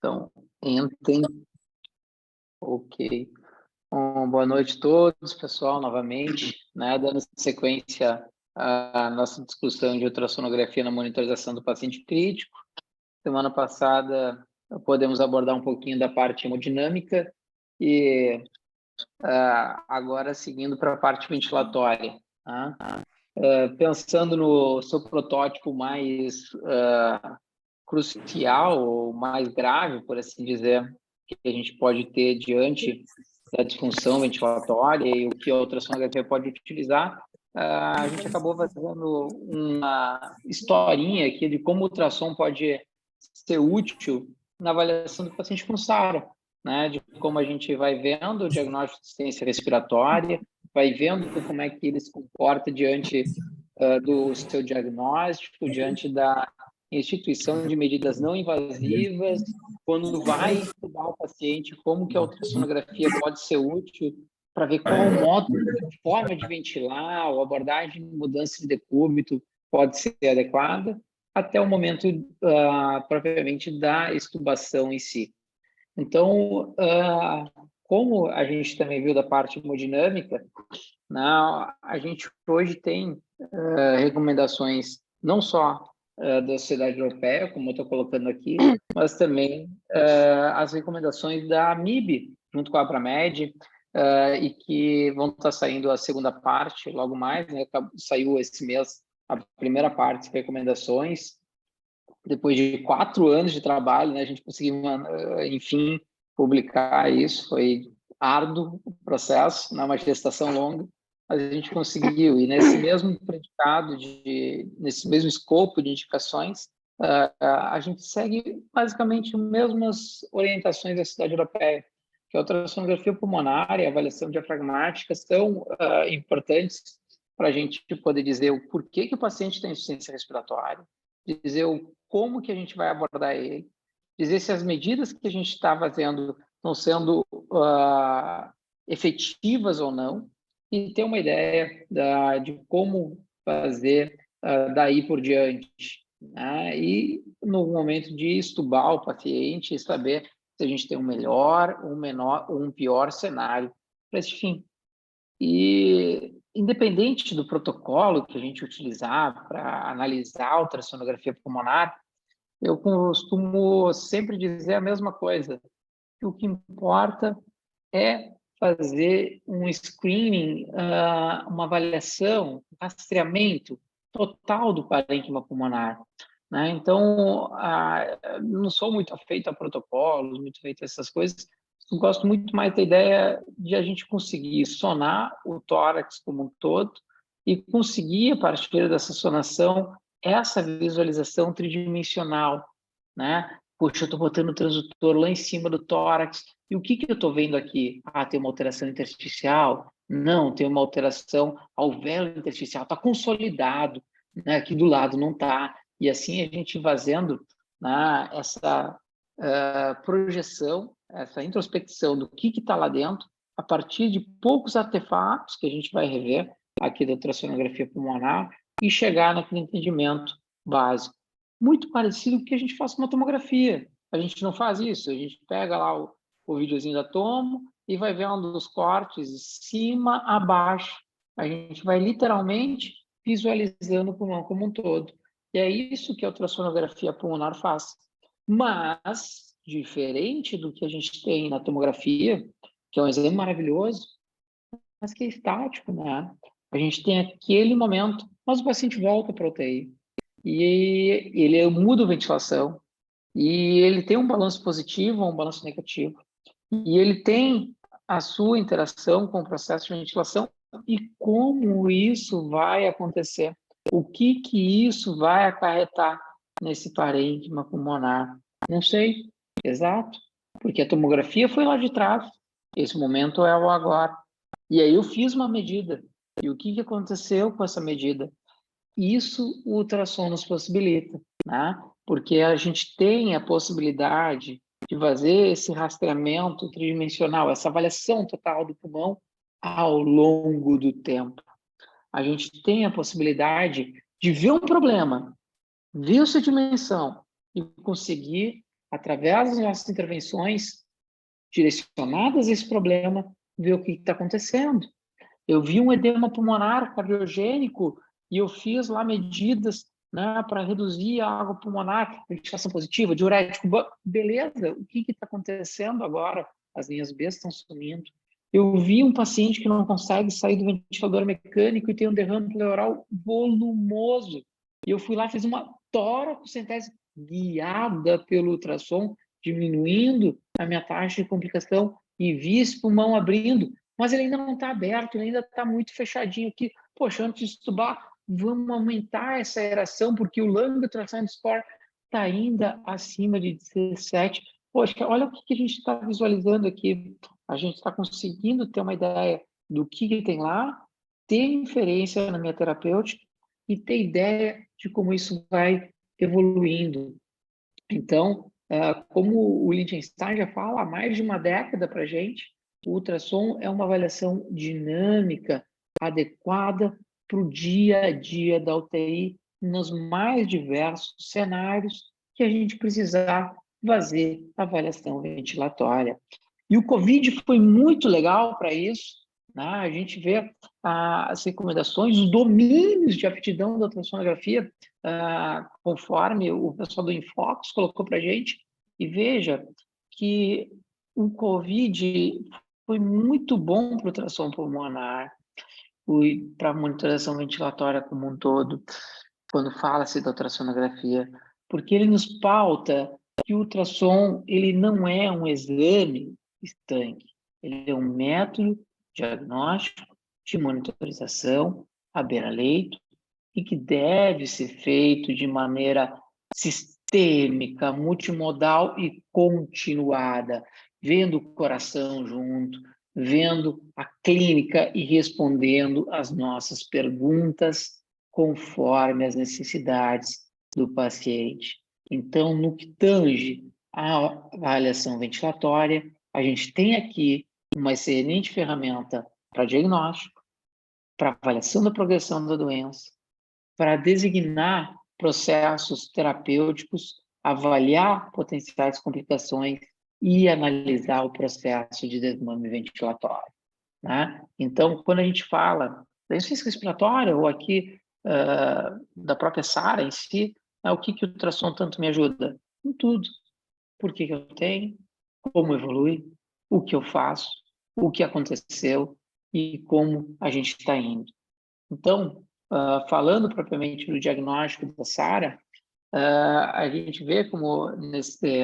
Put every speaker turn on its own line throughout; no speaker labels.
Então, entrem. Ok. Bom, boa noite a todos, pessoal, novamente, né, dando sequência à nossa discussão de ultrassonografia na monitorização do paciente crítico. Semana passada, podemos abordar um pouquinho da parte hemodinâmica e agora seguindo para a parte ventilatória. Tá? Pensando no seu protótipo mais crucial ou mais grave, por assim dizer, que a gente pode ter diante da disfunção ventilatória e o que a ultrassonografia pode utilizar, a gente acabou fazendo uma historinha aqui de como o ultrassom pode ser útil na avaliação do paciente com SARA, né? De como a gente vai vendo o diagnóstico de insuficiência respiratória, vai vendo como é que ele se comporta diante do seu diagnóstico, diante da instituição de medidas não invasivas, quando vai estudar o paciente, como que a ultrassonografia pode ser útil para ver qual modo, forma de ventilar, ou abordagem de mudança de decúbito pode ser adequada, até o momento, propriamente, da extubação em si. Então, como a gente também viu da parte hemodinâmica, a gente hoje tem recomendações não só da Sociedade Europeia, como eu estou colocando aqui, mas também as recomendações da MIB, junto com a Abramed, e que vão estar saindo a segunda parte logo mais, né? Saiu esse mês a primeira parte de recomendações. Depois de 4 anos de trabalho, né, a gente conseguiu, enfim, publicar isso. Foi árduo o processo, não é uma gestação longa, mas a gente conseguiu. E nesse mesmo predicado, nesse mesmo escopo de indicações, a gente segue basicamente as mesmas orientações da Sociedade Europeia, que a ultrassonografia pulmonar e a avaliação diafragmática são importantes para a gente poder dizer o porquê que o paciente tem insuficiência respiratória, dizer como que a gente vai abordar ele, dizer se as medidas que a gente está fazendo estão sendo efetivas ou não, e ter uma ideia de como fazer daí por diante. Né? E no momento de estubar o paciente, saber se a gente tem um melhor, um menor ou um pior cenário para esse fim. E, independente do protocolo que a gente utilizar para analisar a ultrassonografia pulmonar, eu costumo sempre dizer a mesma coisa, que o que importa é fazer um screening, uma avaliação, um rastreamento total do parênquima pulmonar. Né? Então, não sou muito afeito a protocolos, muito afeito a essas coisas. Eu gosto muito mais da ideia de a gente conseguir sonar o tórax como um todo e conseguir, a partir dessa sonação, essa visualização tridimensional, né? Puxa, eu estou botando o transdutor lá em cima do tórax, e o que eu estou vendo aqui? Tem uma alteração intersticial? Não, tem uma alteração alvéolo intersticial, está consolidado, né? Aqui do lado não está. E assim a gente fazendo, né, essa projeção, essa introspecção do que está lá dentro, a partir de poucos artefatos que a gente vai rever aqui da ultrassonografia pulmonar e chegar naquele entendimento básico. Muito parecido com o que a gente faz com uma tomografia. A gente não faz isso, a gente pega lá o videozinho da tomo e vai vendo os cortes de cima a baixo. A gente vai literalmente visualizando o pulmão como um todo. E é isso que a ultrassonografia pulmonar faz. Mas, diferente do que a gente tem na tomografia, que é um exame maravilhoso, mas que é estático, né? A gente tem aquele momento, mas o paciente volta para a UTI. E ele muda a ventilação, e ele tem um balanço positivo ou um balanço negativo. E ele tem a sua interação com o processo de ventilação e como isso vai acontecer. O que isso vai acarretar nesse parênquima pulmonar? Não sei, exato, porque a tomografia foi lá de trás, esse momento é o agora. E aí eu fiz uma medida. E o que aconteceu com essa medida? Isso o ultrassom nos possibilita, né? Porque a gente tem a possibilidade de fazer esse rastreamento tridimensional, essa avaliação total do pulmão ao longo do tempo. A gente tem a possibilidade de ver um problema, ver a sua dimensão e conseguir através das nossas intervenções direcionadas a esse problema, ver o que está acontecendo. Eu vi um edema pulmonar cardiogênico e eu fiz lá medidas, né, para reduzir a água pulmonar, ventilação positiva, diurético, beleza, o que está acontecendo agora? As linhas B estão sumindo. Eu vi um paciente que não consegue sair do ventilador mecânico e tem um derrame pleural volumoso. E eu fui lá, fiz uma toracocentese guiada pelo ultrassom, diminuindo a minha taxa de complicação e vi esse pulmão abrindo, mas ele ainda não está aberto, ele ainda está muito fechadinho aqui. Poxa, antes de estubar, vamos aumentar essa aeração, porque o lung ultrassound score está ainda acima de 17. Poxa, olha o que a gente está visualizando aqui. A gente está conseguindo ter uma ideia do que tem lá, ter inferência na minha terapêutica e ter ideia de como isso vai evoluindo. Então, como o Liechtenstein já fala há mais de uma década para a gente, o ultrassom é uma avaliação dinâmica, adequada para o dia a dia da UTI, nos mais diversos cenários que a gente precisar fazer avaliação ventilatória. E o COVID foi muito legal para isso, né? A gente vê as recomendações, os domínios de aptidão da ultrassonografia, conforme o pessoal do Infox colocou para a gente, e veja que o COVID foi muito bom para o ultrassom pulmonar, para a monitoração ventilatória como um todo, quando fala-se da ultrassonografia, porque ele nos pauta que o ultrassom ele não é um exame estanque, ele é um método diagnóstico de monitorização à beira-leito e que deve ser feito de maneira sistêmica, multimodal e continuada, vendo o coração junto, vendo a clínica e respondendo às nossas perguntas conforme as necessidades do paciente. Então, no que tange à avaliação ventilatória, a gente tem aqui uma excelente ferramenta para diagnóstico, para avaliação da progressão da doença, para designar processos terapêuticos, avaliar potenciais complicações e analisar o processo de desmame ventilatório, né? Então, quando a gente fala da insuficiência respiratória ou aqui da própria SARA em si, o que o ultrassom tanto me ajuda? Em tudo. Por que eu tenho, como evolui, o que eu faço, o que aconteceu e como a gente está indo. Então, falando propriamente do diagnóstico da SARA, a gente vê como nesse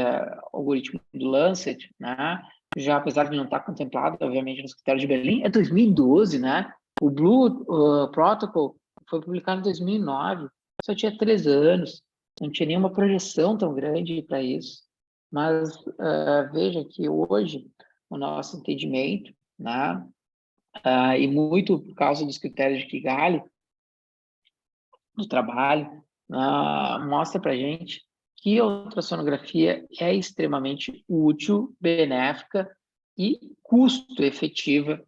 algoritmo do Lancet, né, já apesar de não estar contemplado, obviamente, nos critérios de Berlim, é 2012, né? O Blue Protocol foi publicado em 2009, só tinha 3 anos, não tinha nenhuma projeção tão grande para isso. Mas veja que hoje o nosso entendimento, né, e muito por causa dos critérios de Kigali, do trabalho, mostra para a gente que a ultrassonografia é extremamente útil, benéfica e custo-efetiva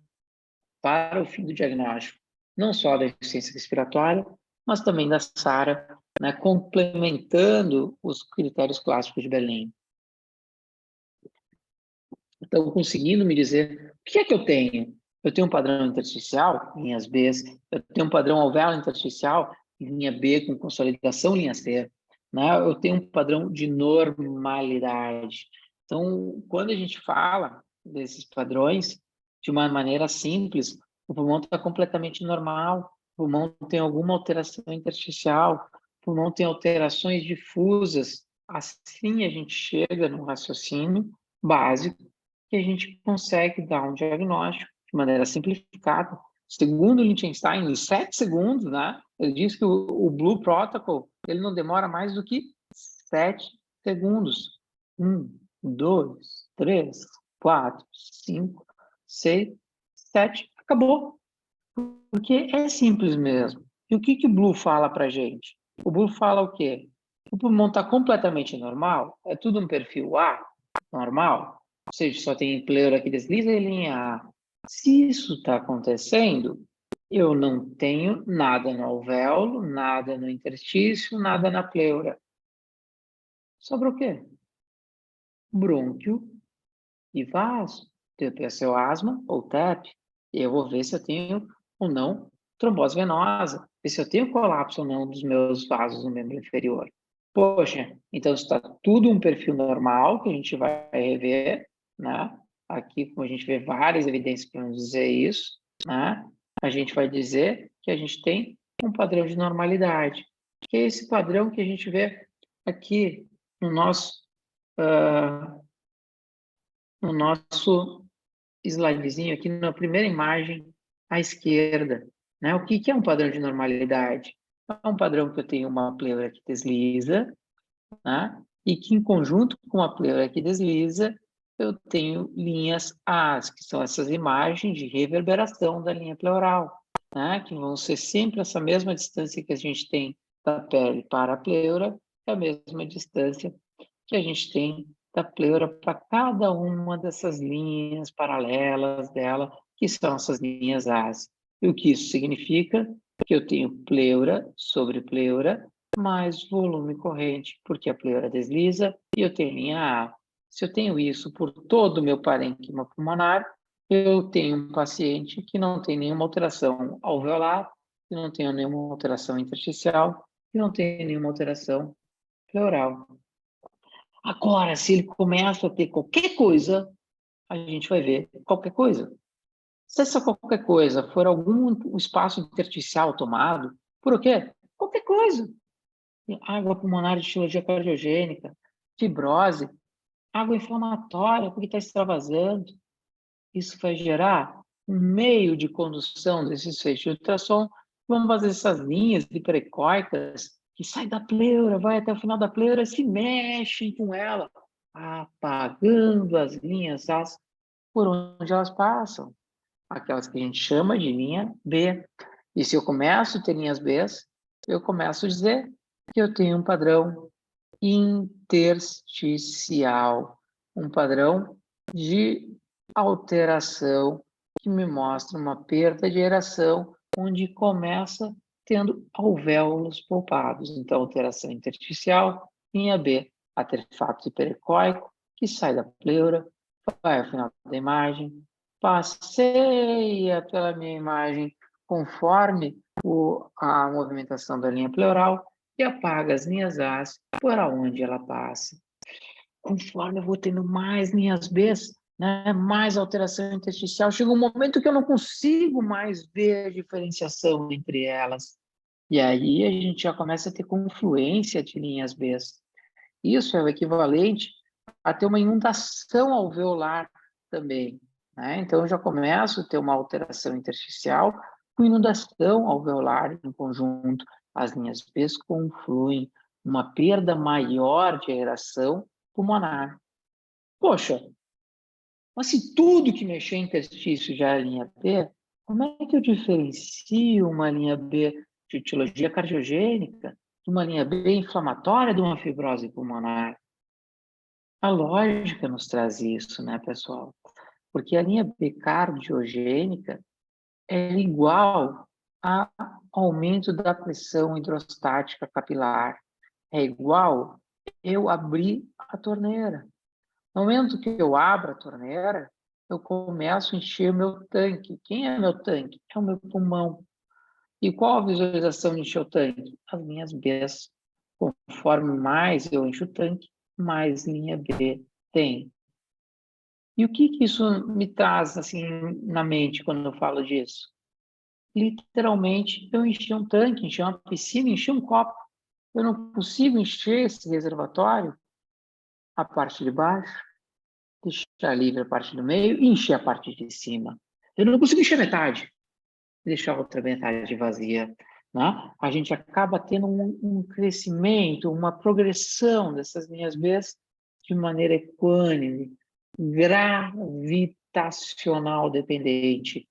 para o fim do diagnóstico, não só da insuficiência respiratória, mas também da SARA, né, complementando os critérios clássicos de Berlim. Então, conseguindo me dizer o que é que eu tenho? Eu tenho um padrão intersticial, linhas B, eu tenho um padrão alvéolo intersticial, linha B com consolidação, linha C. Né? Eu tenho um padrão de normalidade. Então, quando a gente fala desses padrões, de uma maneira simples, o pulmão está completamente normal, o pulmão tem alguma alteração intersticial, o pulmão tem alterações difusas. Assim a gente chega no raciocínio básico que a gente consegue dar um diagnóstico de maneira simplificada. Segundo o Liechtenstein, em 7 segundos, né? Ele diz que o Blue Protocol ele não demora mais do que 7 segundos. 1, 2, 3, 4, 5, 6, 7. Acabou. Porque é simples mesmo. E o que o Blue fala para gente? O Blue fala o quê? O pulmão está completamente normal? É tudo um perfil A? Normal? Ou seja, só tem pleura que desliza em linha A. Se isso está acontecendo, eu não tenho nada no alvéolo, nada no interstício, nada na pleura. Sobra o quê? brônquio e vaso. TP é seu asma ou TEP. E eu vou ver se eu tenho ou não trombose venosa, ver se eu tenho colapso ou não dos meus vasos no membro inferior. Poxa, então está tudo um perfil normal que a gente vai rever, né? Aqui, como a gente vê várias evidências para nos dizer isso, né? A gente vai dizer que a gente tem um padrão de normalidade, que é esse padrão que a gente vê aqui no nosso, uh, no nosso slidezinho, aqui na primeira imagem à esquerda. Né? O que é um padrão de normalidade? É um padrão que eu tenho uma pleura que desliza, né? E que em conjunto com a pleura que desliza, eu tenho linhas As, que são essas imagens de reverberação da linha pleural, né? Que vão ser sempre essa mesma distância que a gente tem da pele para a pleura, é a mesma distância que a gente tem da pleura para cada uma dessas linhas paralelas dela, que são essas linhas As. E o que isso significa? Que eu tenho pleura sobre pleura, mais volume corrente, porque a pleura desliza, e eu tenho linha A. Se eu tenho isso por todo o meu parênquima pulmonar, eu tenho um paciente que não tem nenhuma alteração alveolar, que não tem nenhuma alteração intersticial, que não tem nenhuma alteração pleural. Agora, se ele começa a ter qualquer coisa, a gente vai ver qualquer coisa. Se essa qualquer coisa for algum espaço intersticial tomado, por o quê? Qualquer coisa. Água pulmonar de etiologia cardiogênica, fibrose, água inflamatória porque está extravasando. Isso vai gerar um meio de condução desses feixes de ultrassom. Vamos fazer essas linhas hiperecóicas que saem da pleura, vai até o final da pleura, se mexem com ela, apagando as linhas As por onde elas passam, aquelas que a gente chama de linha B. E se eu começo a ter linhas B, eu começo a dizer que eu tenho um padrão intersticial, um padrão de alteração que me mostra uma perda de aeração, onde começa tendo alvéolos poupados. Então, alteração intersticial, linha B, aterfato hiperecóico, que sai da pleura, vai ao final da imagem, passeia pela minha imagem conforme a movimentação da linha pleural e apaga as linhas As por onde ela passa. Conforme eu vou tendo mais linhas B, né, mais alteração intersticial, chega um momento que eu não consigo mais ver a diferenciação entre elas. E aí a gente já começa a ter confluência de linhas B. Isso é o equivalente a ter uma inundação alveolar também. Né? Então, eu já começo a ter uma alteração intersticial com inundação alveolar em conjunto. As linhas B confluem, uma perda maior de aeração pulmonar. Poxa, mas se tudo que mexer em interstício já é linha B, como é que eu diferencio uma linha B de etiologia cardiogênica de uma linha B inflamatória de uma fibrose pulmonar? A lógica nos traz isso, né, pessoal? Porque a linha B cardiogênica é igual a aumento da pressão hidrostática capilar. É igual eu abrir a torneira. No momento que eu abro a torneira, eu começo a encher o meu tanque. Quem é meu tanque? É o meu pulmão. E qual a visualização de encher o tanque? As linhas B. Conforme mais eu encho o tanque, mais linha B tem. E o que isso me traz assim na mente quando eu falo disso? Literalmente, eu enchi um tanque, enchi uma piscina, enchi um copo. Eu não consigo encher esse reservatório, a parte de baixo, deixar livre a parte do meio e encher a parte de cima. Eu não consigo encher metade, deixar a outra metade vazia. Né? A gente acaba tendo um crescimento, uma progressão dessas linhas B de maneira equânime, gravitacional dependente,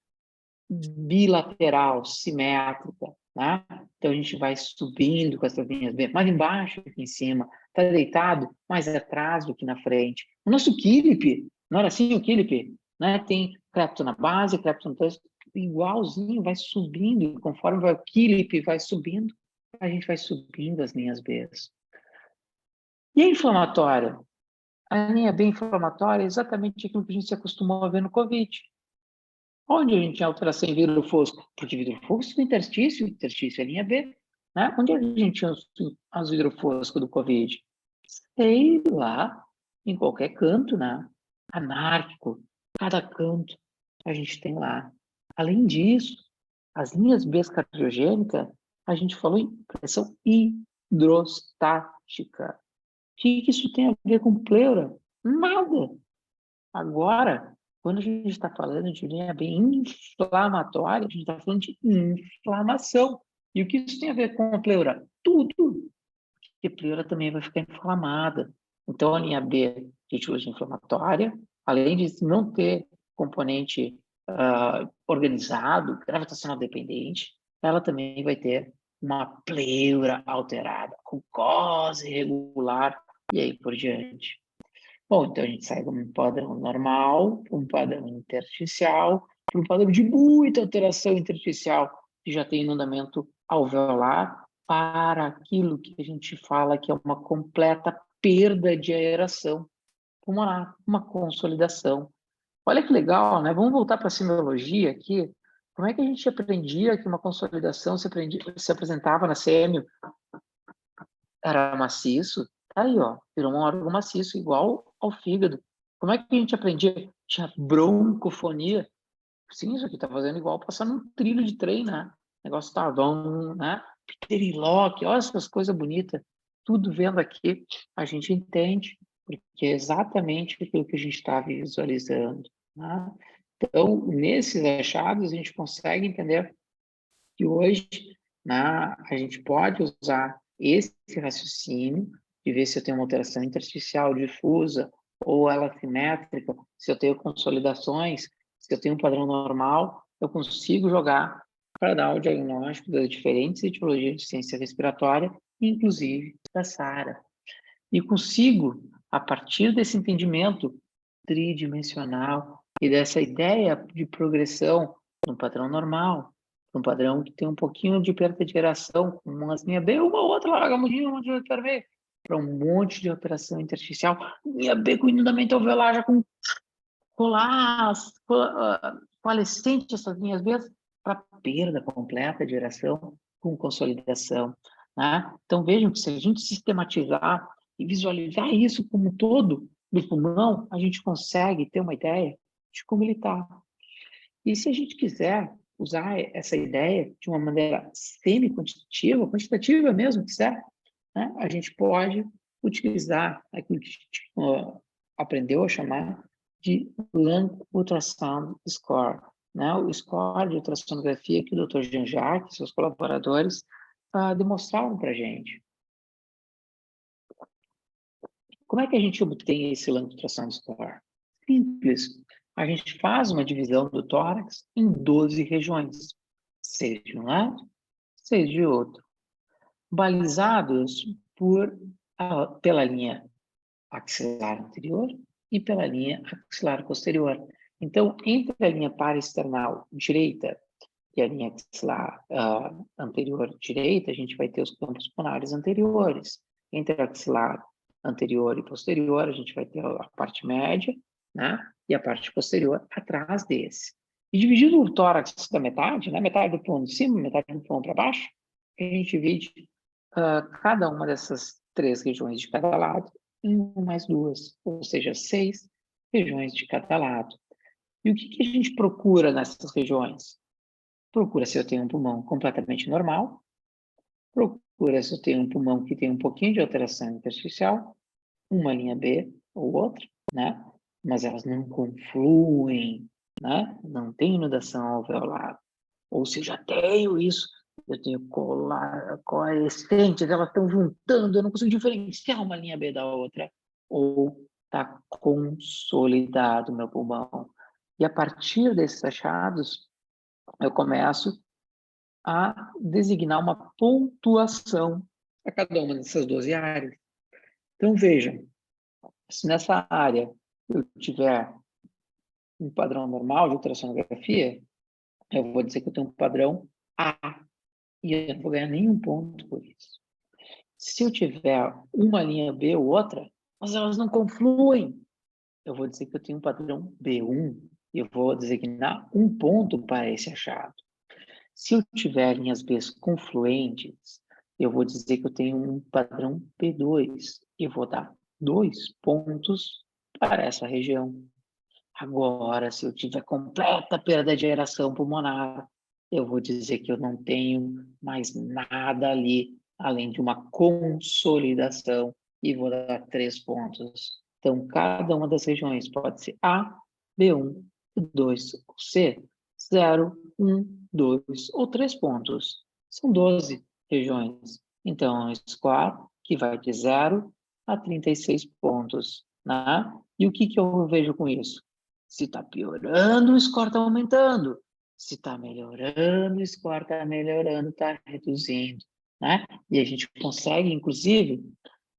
bilateral, simétrica, né? Então a gente vai subindo com essas linhas B, mais embaixo que em cima, está deitado mais atrás do que na frente. O nosso Quilipe, não era assim o Quilipe, né? Tem crepto na base, crepto no texto, igualzinho, vai subindo, e conforme vai o Quilipe vai subindo, a gente vai subindo as linhas B. E a inflamatória? A linha B inflamatória é exatamente aquilo que a gente se acostumou a ver no COVID. Onde a gente tinha alteração em vidro fosco? Porque vidro fosco é interstício é linha B. Né? Onde a gente tinha os vidro fosco do COVID? Sei lá, em qualquer canto, né? Anárquico, cada canto a gente tem lá. Além disso, as linhas B cardiogênicas, a gente falou em pressão hidrostática. O que isso tem a ver com pleura? Nada. Agora, quando a gente está falando de linha B inflamatória, a gente está falando de inflamação. E o que isso tem a ver com a pleura? Tudo. Porque a pleura também vai ficar inflamada. Então, a linha B de etiologia inflamatória, além de não ter componente organizado, gravitacional dependente, ela também vai ter uma pleura alterada, glucose irregular e aí por diante. Bom, então a gente sai de um padrão normal para um padrão intersticial, para um padrão de muita alteração intersticial, que já tem inundamento alveolar, para aquilo que a gente fala que é uma completa perda de aeração pulmonar, uma consolidação. Olha que legal, né? Vamos voltar para a semiologia aqui. Como é que a gente aprendia que uma consolidação se apresentava na sêmio? Era maciço, tá aí, ó, virou um órgão maciço, igual ao fígado. Como é que a gente aprendia? Tinha broncofonia. Sim, isso aqui tá fazendo igual passar num trilho de trem, né? O negócio tá, vão, né? Pteriloque, olha essas coisas bonitas. Tudo vendo aqui, a gente entende, porque é exatamente aquilo que a gente está visualizando, né? Então, nesses achados, a gente consegue entender que hoje, né, a gente pode usar esse raciocínio de ver se eu tenho uma alteração intersticial difusa ou ela simétrica, se eu tenho consolidações, se eu tenho um padrão normal, eu consigo jogar para dar o diagnóstico das diferentes etiologias de ciência respiratória, inclusive da SARA. E consigo, a partir desse entendimento tridimensional e dessa ideia de progressão no padrão normal, um padrão que tem um pouquinho de perda de geração, com umas linhas B, uma outra larga mudinha, uma de outra B, para um monte de operação intersticial, linha B com inundamento alveolar, já com coalescente essas linhas B, para perda completa de geração com consolidação. Né? Então vejam que se a gente sistematizar e visualizar isso como um todo do pulmão, a gente consegue ter uma ideia de como ele está. E se a gente quiser usar essa ideia de uma maneira semi-quantitativa, quantitativa mesmo, quiser, né? A gente pode utilizar aquilo que a gente aprendeu a chamar de Lung Ultrasound Score, né? O score de ultrassonografia que o Dr. Jean-Jacques e seus colaboradores demonstraram para a gente. Como é que a gente obtém esse Lung Ultrasound Score? Simples. A gente faz uma divisão do tórax em 12 regiões, 6 de um lado, 6 de outro, balizados pela linha axilar anterior e pela linha axilar posterior. Então, entre a linha paraesternal direita e a linha axilar anterior direita, a gente vai ter os campos pulmonares anteriores. Entre a axilar anterior e posterior, a gente vai ter a parte média, né? E a parte posterior atrás desse. E dividindo o tórax da metade, né? Metade do pulmão de cima, metade do pulmão para baixo, a gente divide cada uma dessas 3 regiões de cada lado em 1 mais 2, ou seja, 6 regiões de cada lado. E o que a gente procura nessas regiões? Procura se eu tenho um pulmão completamente normal, procura se eu tenho um pulmão que tem um pouquinho de alteração intersticial, uma linha B ou outra, né? Mas elas não confluem, né? Não tem inundação alveolar. Ou se eu já tenho isso, eu tenho coalescentes, elas estão juntando, eu não consigo diferenciar uma linha B da outra. Ou está consolidado o meu pulmão. E a partir desses achados, eu começo a designar uma pontuação a cada uma dessas 12 áreas. Então, vejam, se nessa área eu tiver um padrão normal de ultrassonografia, eu vou dizer que eu tenho um padrão A, e eu não vou ganhar nenhum ponto por isso. Se eu tiver uma linha B ou outra, mas elas não confluem. Eu vou dizer que eu tenho um padrão B1 e eu vou designar um ponto para esse achado. Se eu tiver linhas B confluentes, eu vou dizer que eu tenho um padrão B2 e vou dar 2 pontos para essa região. Agora, se eu tiver completa perda de aeração pulmonar, eu vou dizer que eu não tenho mais nada ali, além de uma consolidação, e vou dar 3 pontos. Então, cada uma das regiões pode ser A, B1, B2 ou C, 0, 1, 2 ou 3 pontos. São 12 regiões. Então, é um score que vai de 0 a 36 pontos. Né? E o que eu vejo com isso? Se está piorando, o score está aumentando. Se está melhorando, o score está melhorando, está reduzindo. Né? E a gente consegue, inclusive,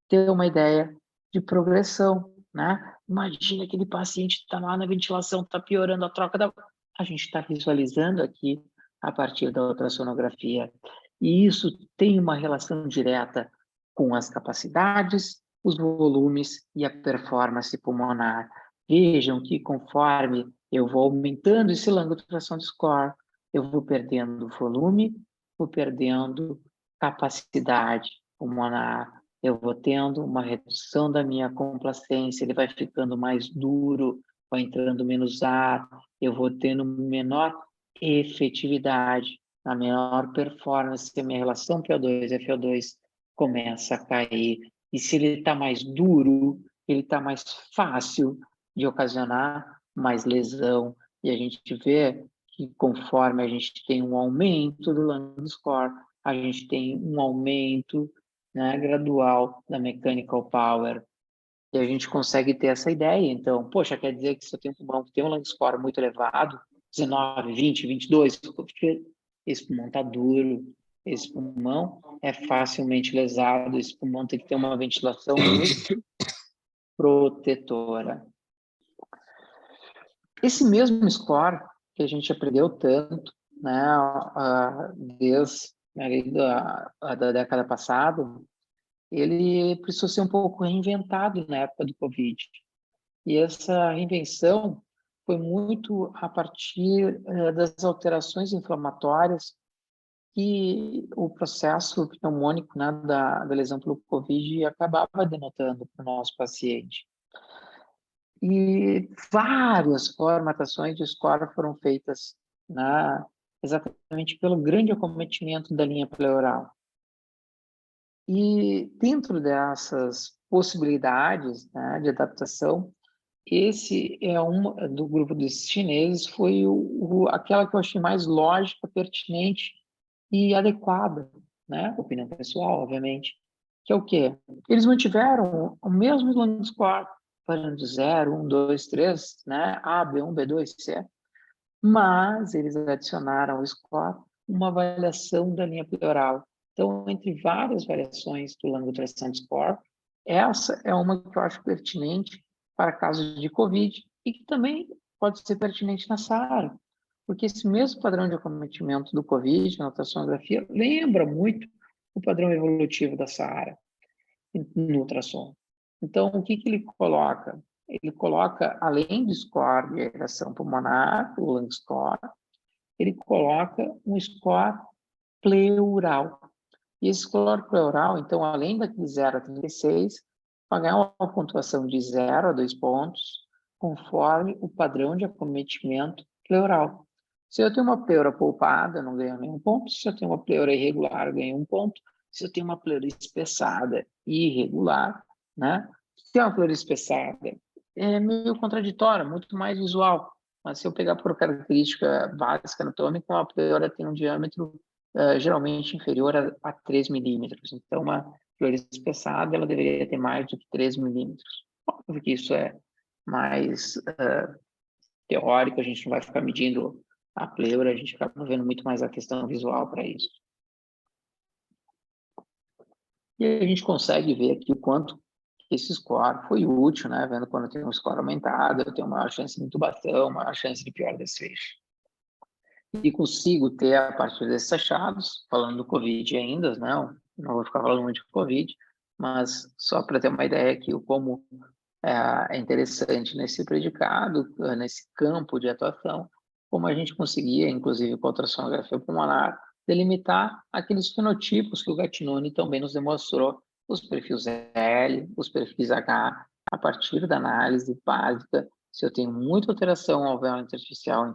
ter uma ideia de progressão. Né? Imagina aquele paciente que está lá na ventilação, está piorando a troca da... A gente está visualizando aqui a partir da ultrassonografia. E isso tem uma relação direta com as capacidades, os volumes e a performance pulmonar. Vejam que conforme eu vou aumentando esse longo de tração de score, eu vou perdendo volume, vou perdendo capacidade pulmonar, eu vou tendo uma redução da minha complacência, ele vai ficando mais duro, vai entrando menos ar, eu vou tendo menor efetividade, a menor performance, a minha relação PO2 e FO2 começa a cair. E se ele está mais duro, ele está mais fácil de ocasionar mais lesão. E a gente vê que conforme a gente tem um aumento do lung score, a gente tem um aumento, né, gradual da mechanical power. E a gente consegue ter essa ideia. Então, poxa, quer dizer que se eu tenho um pulmão que tem um lung score muito elevado, 19, 20, 22, porque esse pulmão está duro, esse pulmão é facilmente lesado, esse pulmão tem que ter uma ventilação muito protetora. Esse mesmo score que a gente aprendeu tanto, né, desde da década passada, ele precisou ser um pouco reinventado na época do Covid. E essa reinvenção foi muito a partir das alterações inflamatórias que o processo pneumônico, né, da lesão pelo Covid acabava denotando para o nosso paciente. E várias formatações de score foram feitas, né, exatamente pelo grande acometimento da linha pleural. E dentro dessas possibilidades, né, de adaptação, esse é uma do grupo dos chineses, foi aquela que eu achei mais lógica, pertinente e adequada, né? Opinião pessoal, obviamente, que é o quê? Eles mantiveram o mesmo lung score, falando de 0, 1, 2, 3, né? A, B1, B2, C, mas eles adicionaram ao score uma avaliação da linha pleural. Então, entre várias variações do lung tração score, essa é uma que eu acho pertinente para casos de COVID e que também pode ser pertinente na SARA, porque esse mesmo padrão de acometimento do COVID na ultrassonografia lembra muito o padrão evolutivo da SARA no ultrassom. Então, o que ele coloca? Ele coloca, além do score de aeração pulmonar, o lung score, ele coloca um score pleural. E esse score pleural, então, além daquele 0 a 36, vai ganhar uma pontuação de 0 a 2 pontos, conforme o padrão de acometimento pleural. Se eu tenho uma pleura poupada, eu não ganho nenhum ponto. Se eu tenho uma pleura irregular, eu ganho um ponto. Se eu tenho uma pleura espessada e irregular, né? Se tem uma pleura espessada, é meio contraditório, muito mais visual. Mas se eu pegar por característica básica anatômica, uma pleura tem um diâmetro geralmente inferior a 3 milímetros. Então, uma pleura espessada, ela deveria ter mais do que 3 milímetros. Óbvio que isso é mais teórico, a gente não vai ficar medindo a pleura, a gente acaba vendo muito mais a questão visual para isso. E a gente consegue ver aqui o quanto esse score foi útil, né? Vendo quando tem um score aumentado, eu tenho maior chance de intubação, maior chance de pior desfecho. E consigo ter, a partir desses achados, falando do Covid ainda, não vou ficar falando muito de Covid, mas só para ter uma ideia aqui, como é interessante nesse predicado, nesse campo de atuação, como a gente conseguia, inclusive com a ultrassonografia pulmonar, delimitar aqueles fenotipos que o Gattinoni também nos demonstrou, os perfis L, os perfis H, a partir da análise básica, se eu tenho muita alteração ao véu intersticial,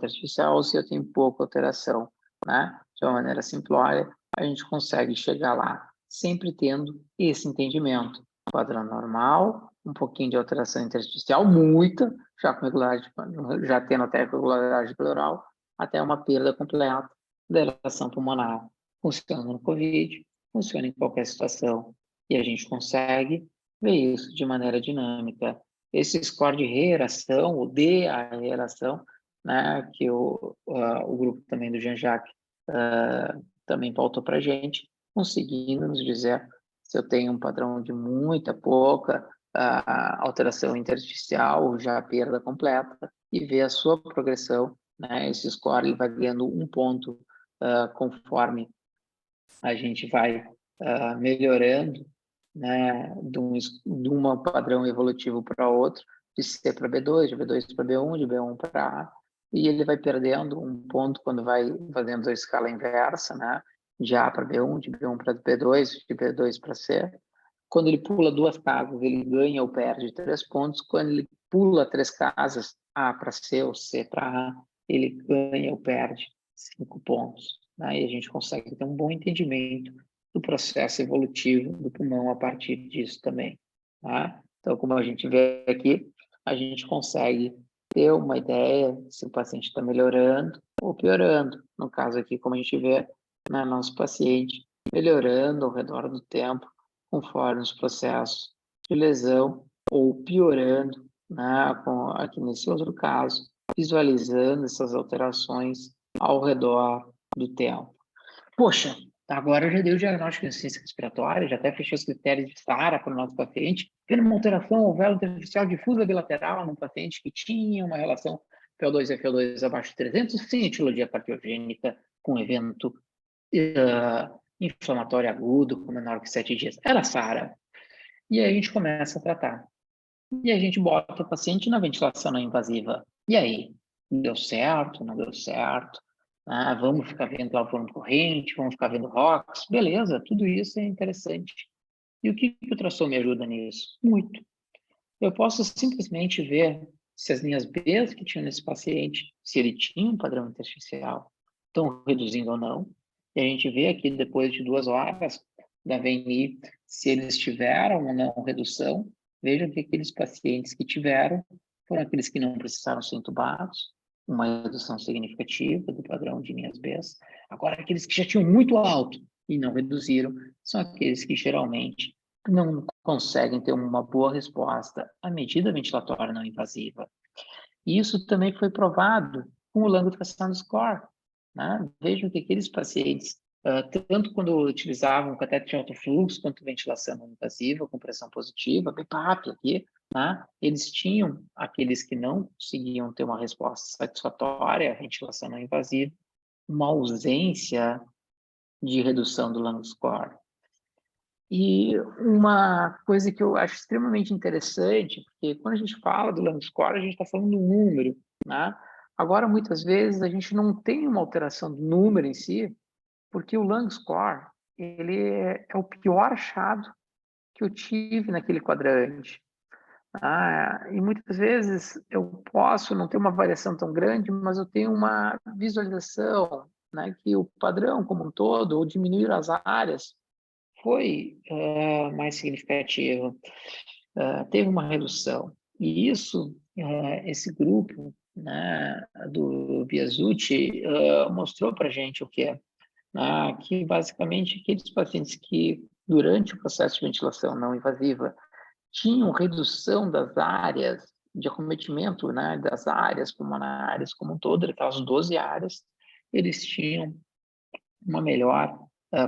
ou se eu tenho pouca alteração, né? De uma maneira simplória, a gente consegue chegar lá, sempre tendo esse entendimento. Padrão normal, um pouquinho de alteração intersticial, muita, já com regularidade, já tendo até regularidade pleural, até uma perda completa da relação pulmonar. Funciona no COVID, funciona em qualquer situação. E a gente consegue ver isso de maneira dinâmica. Esse score de reeração, ou de a reeração, né, que o grupo também do Jean-Jacques também pautou para a gente, conseguindo nos dizer se eu tenho um padrão de muita, pouca alteração intersticial ou já perda completa, e ver a sua progressão, né? Esse score ele vai ganhando um ponto conforme a gente vai melhorando, né, de um padrão evolutivo para outro, de C para B2, de B2 para B1, de B1 para A, e ele vai perdendo um ponto quando vai fazendo a escala inversa, né, de A para B1, de B1 para B2, de B2 para C. Quando ele pula 2 casas, ele ganha ou perde 3 pontos. Quando ele pula 3 casas, A para C ou C para A, ele ganha ou perde 5 pontos. Né? E a gente consegue ter um bom entendimento do processo evolutivo do pulmão a partir disso também. Tá? Então, como a gente vê aqui, a gente consegue ter uma ideia se o paciente está melhorando ou piorando. No caso aqui, como a gente vê, né, nosso paciente melhorando ao redor do tempo, conforme os processos de lesão, ou piorando, né, aqui nesse outro caso, visualizando essas alterações ao redor do tempo. Poxa, agora eu já dei o diagnóstico de insuficiência respiratória, já até fechei os critérios de SARA para o nosso paciente, vendo uma alteração ao véu intersticial difusa bilateral num paciente que tinha uma relação PO2 e FO2 abaixo de 300, sem etiologia cardiogênica, com evento inflamatório agudo, com menor que 7 dias. Era SARA. E aí a gente começa a tratar. E a gente bota o paciente na ventilação não invasiva. E aí? Deu certo? Não deu certo? Vamos ficar vendo lá o volume corrente, vamos ficar vendo ROX? Beleza, tudo isso é interessante. E o que o ultrassom me ajuda nisso? Muito. Eu posso simplesmente ver se as linhas B que tinha nesse paciente, se ele tinha um padrão intersticial, estão reduzindo ou não. E a gente vê aqui, depois de 2 horas da VNI, se eles tiveram ou não redução. Veja que aqueles pacientes que tiveram foram aqueles que não precisaram ser entubados, uma redução significativa do padrão de linhas B. Agora, aqueles que já tinham muito alto e não reduziram, são aqueles que geralmente não conseguem ter uma boa resposta à medida ventilatória não invasiva. E isso também foi provado com o Lung Ultrasound Score. Né? Vejam que aqueles pacientes, tanto quando utilizavam catéter de alto fluxo, quanto ventilação não invasiva, com pressão positiva, BPAP aqui, né? Eles tinham, aqueles que não conseguiam ter uma resposta satisfatória à ventilação não invasiva, uma ausência de redução do Lung Score. E uma coisa que eu acho extremamente interessante, porque quando a gente fala do Lung Score, a gente está falando do número, né? Agora, muitas vezes, a gente não tem uma alteração do número em si, porque o Lung Score, ele é o pior achado que eu tive naquele quadrante. E muitas vezes eu posso não ter uma variação tão grande, mas eu tenho uma visualização, né, que o padrão como um todo, ou diminuir as áreas, foi mais significativo, teve uma redução. E isso, esse grupo, né, do Biasucci mostrou para a gente o que é, né, que basicamente aqueles pacientes que durante o processo de ventilação não invasiva tinham redução das áreas de acometimento, né, das áreas pulmonares como um todo, aquelas 12 áreas, eles tinham uma melhor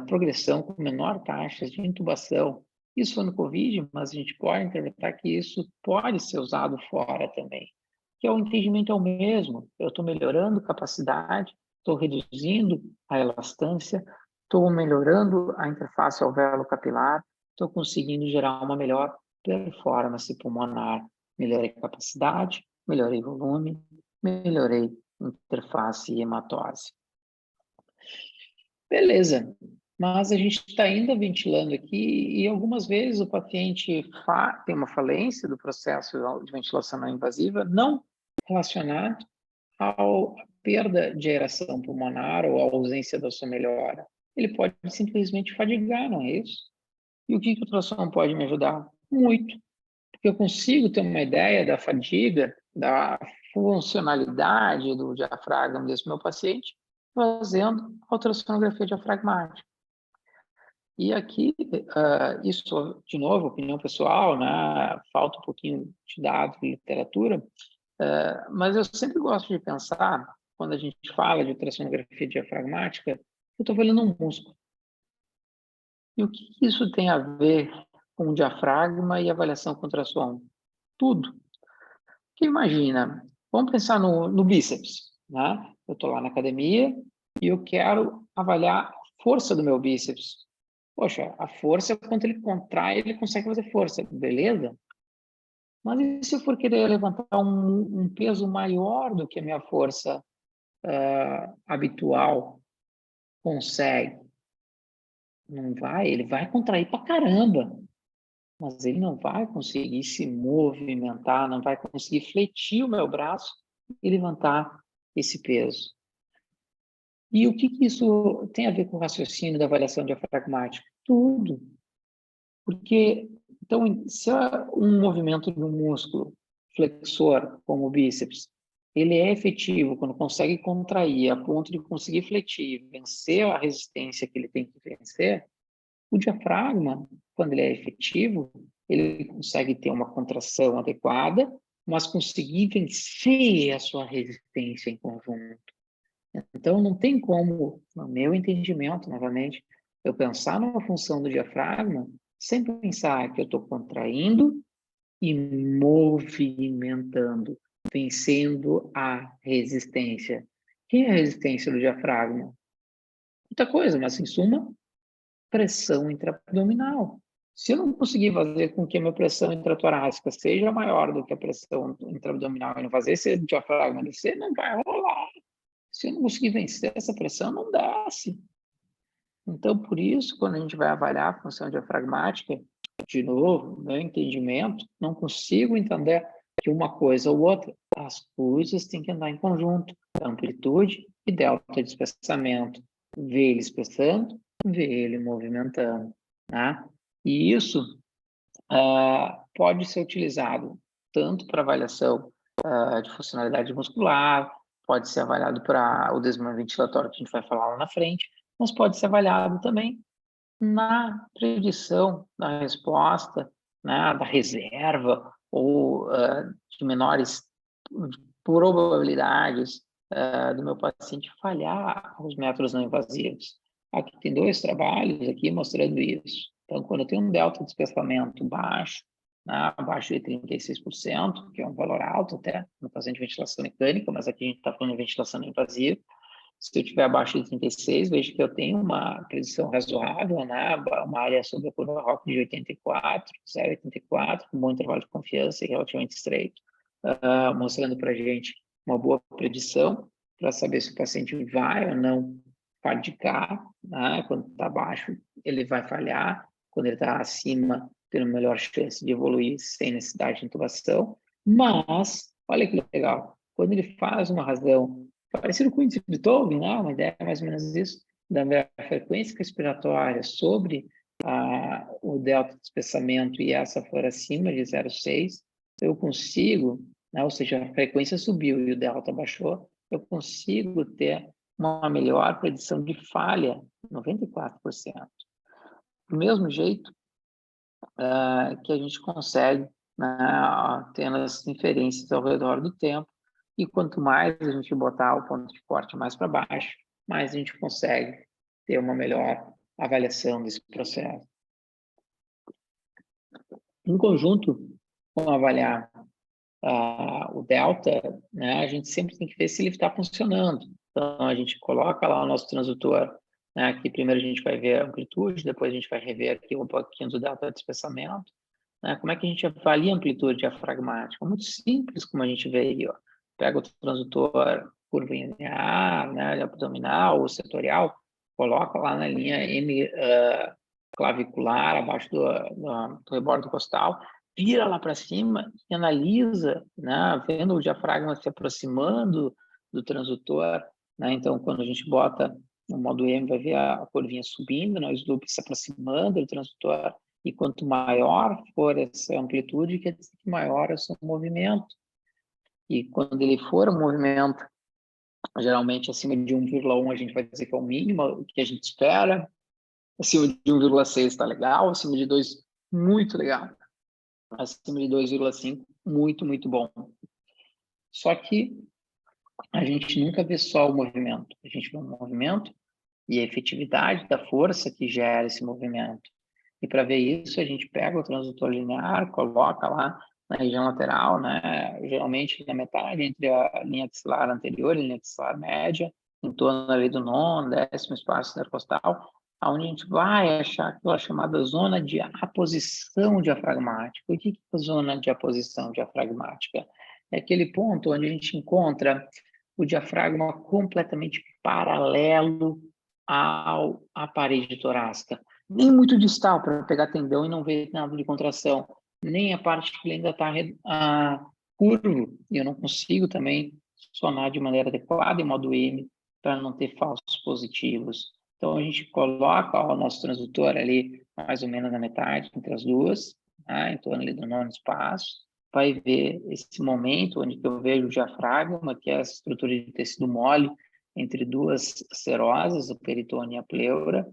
progressão com menor taxa de intubação. Isso foi no COVID, mas a gente pode interpretar que isso pode ser usado fora também. Que o entendimento é o mesmo. Eu estou melhorando capacidade, estou reduzindo a elastância, estou melhorando a interface alvéolo-capilar, estou conseguindo gerar uma melhor performance pulmonar. Melhorei capacidade, melhorei volume, melhorei interface e hematose. Beleza, mas a gente está ainda ventilando aqui e algumas vezes o paciente tem uma falência do processo de ventilação não invasiva não relacionado à perda de aeração pulmonar ou à ausência da sua melhora. Ele pode simplesmente fadigar, não é isso? E o que o ultrassom pode me ajudar? Muito, porque eu consigo ter uma ideia da fadiga, da funcionalidade do diafragma desse meu paciente, fazendo ultrassonografia diafragmática. E aqui, isso, de novo, opinião pessoal, né? Falta um pouquinho de dados e literatura, mas eu sempre gosto de pensar, quando a gente fala de ultrassonografia diafragmática, eu estou avaliando um músculo. E o que isso tem a ver com o diafragma e avaliação com ultrassom? Tudo. Porque imagina, vamos pensar no bíceps, né? Eu estou lá na academia e eu quero avaliar a força do meu bíceps. Poxa, a força, quando ele contrai, ele consegue fazer força, beleza? Mas e se eu for querer levantar um peso maior do que a minha força habitual consegue? Não vai, ele vai contrair pra caramba, mas ele não vai conseguir se movimentar, não vai conseguir fletir o meu braço e levantar esse peso. E o que isso tem a ver com o raciocínio da avaliação diafragmática? Tudo. Porque, então, se um movimento de um músculo flexor, como o bíceps, ele é efetivo quando consegue contrair a ponto de conseguir fletir, vencer a resistência que ele tem que vencer, o diafragma, quando ele é efetivo, ele consegue ter uma contração adequada, mas conseguir vencer a sua resistência em conjunto. Então, não tem como, no meu entendimento, novamente, eu pensar numa função do diafragma sem pensar que eu estou contraindo e movimentando, vencendo a resistência. Que é a resistência do diafragma? Muita coisa, mas, em suma, pressão intraabdominal. Se eu não conseguir fazer com que a minha pressão intratorácica seja maior do que a pressão intraabdominal e não fazer esse diafragma descer, não vai rolar. Se eu não conseguir vencer essa pressão, não desce. Então, por isso, quando a gente vai avaliar a função diafragmática, de novo, meu entendimento, não consigo entender que uma coisa ou outra, as coisas têm que andar em conjunto, amplitude e delta de espessamento. Ver ele espessando, ver ele movimentando, né? E isso pode ser utilizado tanto para avaliação de funcionalidade muscular, pode ser avaliado para o desenvolvimento ventilatório, que a gente vai falar lá na frente, mas pode ser avaliado também na predição da resposta, né, da reserva ou de menores probabilidades do meu paciente falhar os métodos não invasivos. Aqui tem 2 trabalhos aqui mostrando isso. Então, quando eu tenho um delta de espessamento baixo, né, abaixo de 36%, que é um valor alto até no paciente de ventilação mecânica, mas aqui a gente está falando de ventilação não invasiva. Se eu tiver abaixo de 36, vejo que eu tenho uma predição razoável, né? Uma área sobre a curva ROC de 84, 0,84, com um bom intervalo de confiança e relativamente estreito, mostrando para a gente uma boa predição para saber se o paciente vai ou não fadigar, né? Quando está abaixo, ele vai falhar, quando ele está acima, tem uma melhor chance de evoluir sem necessidade de intubação. Mas, olha que legal, quando ele faz uma razão parecido com o índice de Tobin, né? Uma ideia mais ou menos isso, da minha frequência respiratória sobre o delta de espessamento e essa for acima de 0,6, eu consigo, né? Ou seja, a frequência subiu e o delta baixou, eu consigo ter uma melhor predição de falha, 94%. Do mesmo jeito que a gente consegue, né, tendo as inferências ao redor do tempo, e quanto mais a gente botar o ponto de corte mais para baixo, mais a gente consegue ter uma melhor avaliação desse processo. Em conjunto com avaliar o delta, né, a gente sempre tem que ver se ele está funcionando. Então, a gente coloca lá o nosso transdutor né? Aqui primeiro a gente vai ver a amplitude, depois a gente vai rever aqui um pouquinho do delta de espessamento, né? Como é que a gente avalia a amplitude diafragmática? Muito simples, como a gente vê aí, ó. Pega o transdutor curva linear, né, abdominal ou setorial, coloca lá na linha M clavicular, abaixo do rebordo costal, vira lá para cima e analisa, né, vendo o diafragma se aproximando do transdutor, né? Então, quando a gente bota no modo M, vai ver a curvinha subindo, né, o slope se aproximando do transdutor, e quanto maior for essa amplitude, quer dizer que maior é o seu movimento. E quando ele for um movimento, geralmente acima de 1,1, a gente vai dizer que é o mínimo, o que a gente espera. Acima de 1,6 está legal, acima de 2, muito legal. Acima de 2,5, muito, muito bom. Só que a gente nunca vê só o movimento. A gente vê o movimento e a efetividade da força que gera esse movimento. E para ver isso, a gente pega o transdutor linear, coloca lá na região lateral, né? Geralmente na metade entre a linha axilar anterior e a linha axilar média, em torno ali do nono, 10º espaço intercostal, onde a gente vai achar aquela chamada zona de aposição diafragmática. O que é a zona de aposição diafragmática? É aquele ponto onde a gente encontra o diafragma completamente paralelo à parede torácica. Nem muito distal para pegar tendão e não ver nada de contração, nem a parte que ainda está curvo, e eu não consigo também sonar de maneira adequada em modo M para não ter falsos positivos. Então, a gente coloca o nosso transdutor ali mais ou menos na metade, entre as duas, né, em torno ali do nono espaço, vai ver esse momento onde eu vejo o diafragma, que é essa estrutura de tecido mole, entre duas serosas, o peritônio e a pleura,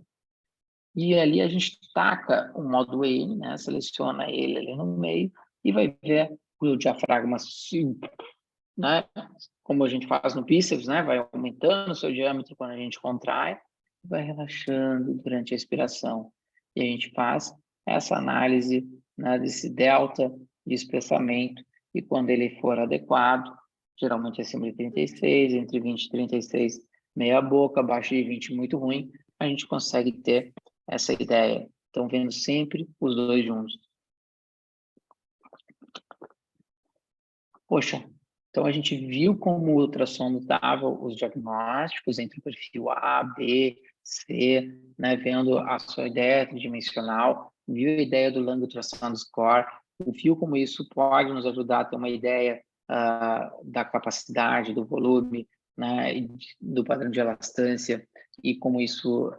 e ali a gente taca o modo N, né? Seleciona ele ali no meio e vai ver o diafragma, né? Como a gente faz no bíceps, né? Vai aumentando o seu diâmetro quando a gente contrai, vai relaxando durante a expiração. E a gente faz essa análise, né, desse delta de espessamento, e quando ele for adequado, geralmente acima de 36, entre 20 e 36, meia boca, abaixo de 20, muito ruim, a gente consegue ter essa ideia. Então, vendo sempre os dois juntos. Poxa, então a gente viu como o ultrassom dava os diagnósticos entre o perfil A, B, C, né, vendo a sua ideia tridimensional, viu a ideia do Lung Ultrasound Score, viu como isso pode nos ajudar a ter uma ideia da capacidade, do volume, né, do padrão de elastância, e como isso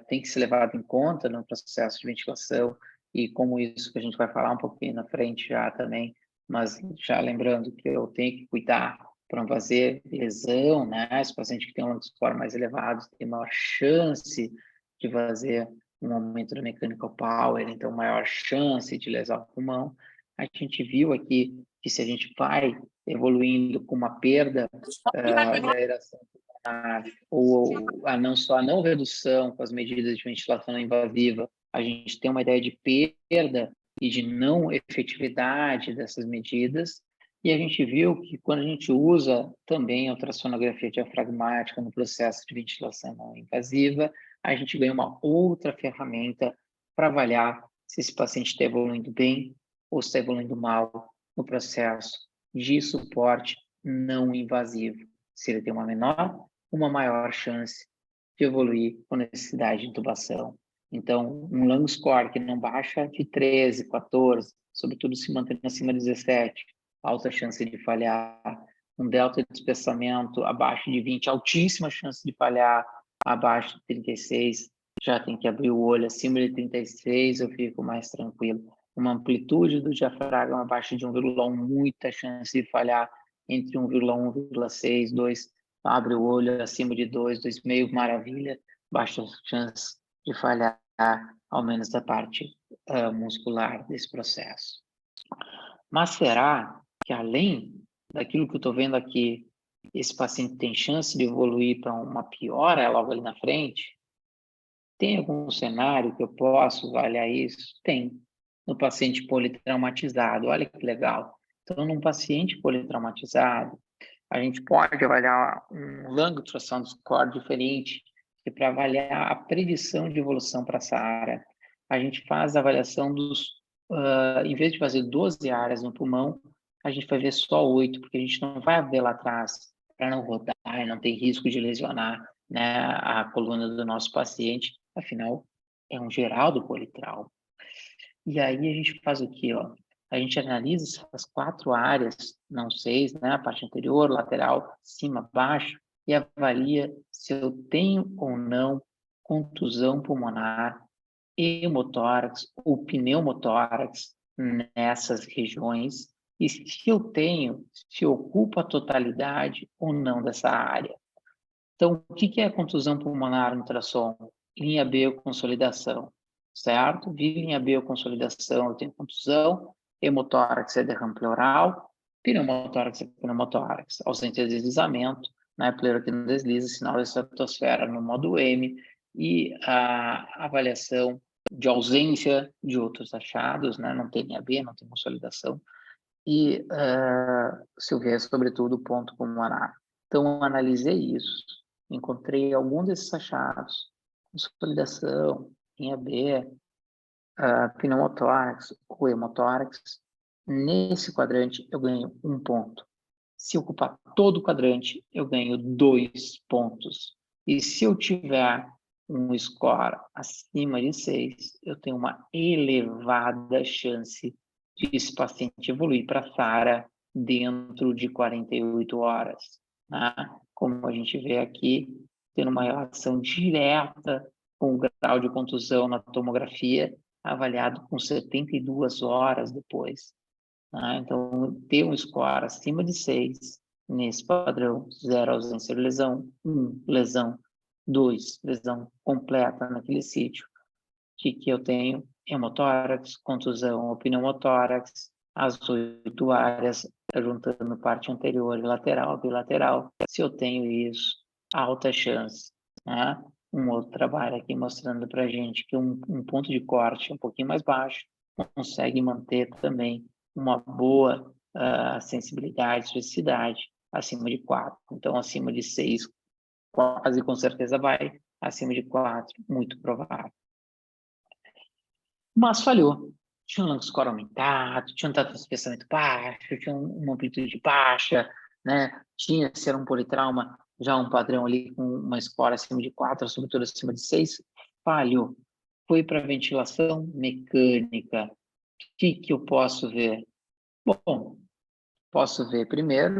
tem que ser levado em conta no processo de ventilação, e como isso que a gente vai falar um pouquinho na frente já também, mas já lembrando que eu tenho que cuidar para não fazer lesão, né? Esse paciente que tem um score mais elevado tem maior chance de fazer um aumento da mechanical power, então maior chance de lesar o pulmão. A gente viu aqui que se a gente vai evoluindo com uma perda da aeração pulmonar, ou a não redução com as medidas de ventilação invasiva, a gente tem uma ideia de perda e de não efetividade dessas medidas, e a gente viu que quando a gente usa também a ultrassonografia diafragmática no processo de ventilação não invasiva, a gente ganha uma outra ferramenta para avaliar se esse paciente está evoluindo bem ou está evoluindo mal no processo de suporte não invasivo, se ele tem uma maior chance de evoluir com necessidade de intubação. Então, um lung score que não baixa de 13, 14, sobretudo se mantendo acima de 17, alta chance de falhar. Um delta de espessamento abaixo de 20, altíssima chance de falhar. Abaixo de 36, já tem que abrir o olho. Acima de 36, eu fico mais tranquilo. Uma amplitude do diafragma abaixo de 1,1, muita chance de falhar. Entre 1,1 e 1,6, 2, abre o olho. Acima de 2, 2,5, maravilha. Baixa chance de falhar, ao menos da parte muscular desse processo. Mas será que, além daquilo que eu estou vendo aqui, esse paciente tem chance de evoluir para uma piora logo ali na frente? Tem algum cenário que eu posso avaliar isso? Tem. No paciente politraumatizado, olha que legal. Então, num paciente politraumatizado, a gente pode avaliar um lung ultrassound score diferente, que para avaliar a predição de evolução para essa área, a gente faz a avaliação em vez de fazer 12 áreas no pulmão, a gente vai ver só 8, porque a gente não vai ver lá atrás, para não rodar e não ter risco de lesionar, né, a coluna do nosso paciente, afinal, é um geral do politrauma. E aí a gente faz o quê? Ó? A gente analisa essas 4 áreas, não 6, né? A parte anterior, lateral, cima, baixo, e avalia se eu tenho ou não contusão pulmonar, hemotórax ou pneumotórax nessas regiões, e se eu tenho, se ocupa a totalidade ou não dessa área. Então, o que é contusão pulmonar no ultrassom? Linha B, consolidação, certo? Vi linha B, consolidação, eu tenho contusão, hemotórax é derrame pleural, pneumotórax é pneumotórax, ausência de deslizamento, né? Pleura que não desliza, sinal de estratosfera no modo M, e a avaliação de ausência de outros achados, né? Não tem linha B, não tem consolidação, e se eu ver, sobretudo, o ponto pulmonar. Então, analisei isso, encontrei algum desses achados, consolidação, linha B, pneumotórax ou hemotórax. Nesse quadrante, eu ganho 1 ponto. Se ocupar todo o quadrante, eu ganho 2 pontos. E se eu tiver um score acima de 6, eu tenho uma elevada chance de esse paciente evoluir para SARA dentro de 48 horas. Né? Como a gente vê aqui, tendo uma relação direta com o grau de contusão na tomografia, avaliado com 72 horas depois. Né? Então, ter um score acima de 6, nesse padrão, 0 ausência de lesão, 1 lesão, 2 lesão completa naquele sítio, que eu tenho hemotórax, contusão ou pneumotórax, as 8 áreas, juntando parte anterior e lateral, bilateral. Se eu tenho isso, alta chance. Né? Um outro trabalho aqui mostrando para a gente que um ponto de corte um pouquinho mais baixo consegue manter também uma boa sensibilidade, especificidade acima de 4. Então, acima de 6, quase com certeza vai. Acima de 4, muito provável. Mas falhou. Tinha um score aumentado, tinha um tato de espessamento baixo, tinha uma amplitude baixa, né? Tinha, se era um politrauma, já um padrão ali com uma score acima de 4, sobretudo acima de 6, falhou. Foi para ventilação mecânica. O que eu posso ver? Bom, posso ver primeiro,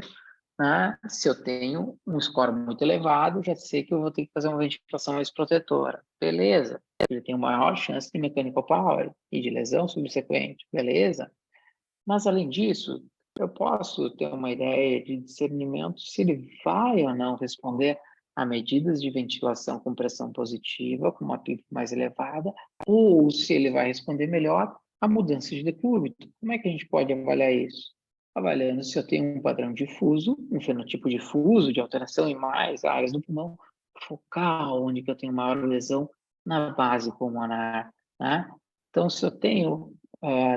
né, se eu tenho um score muito elevado, já sei que eu vou ter que fazer uma ventilação mais protetora. Beleza. Ele tem maior chance de mechanical power e de lesão subsequente. Beleza. Mas, além disso, eu posso ter uma ideia de discernimento se ele vai ou não responder a medidas de ventilação com pressão positiva, com uma PIP mais elevada, ou se ele vai responder melhor a mudança de decúbito. Como é que a gente pode avaliar isso? Avaliando se eu tenho um padrão difuso, um fenotipo difuso de alteração em mais áreas do pulmão focal, onde eu tenho maior lesão na base pulmonar, né? Então, se eu tenho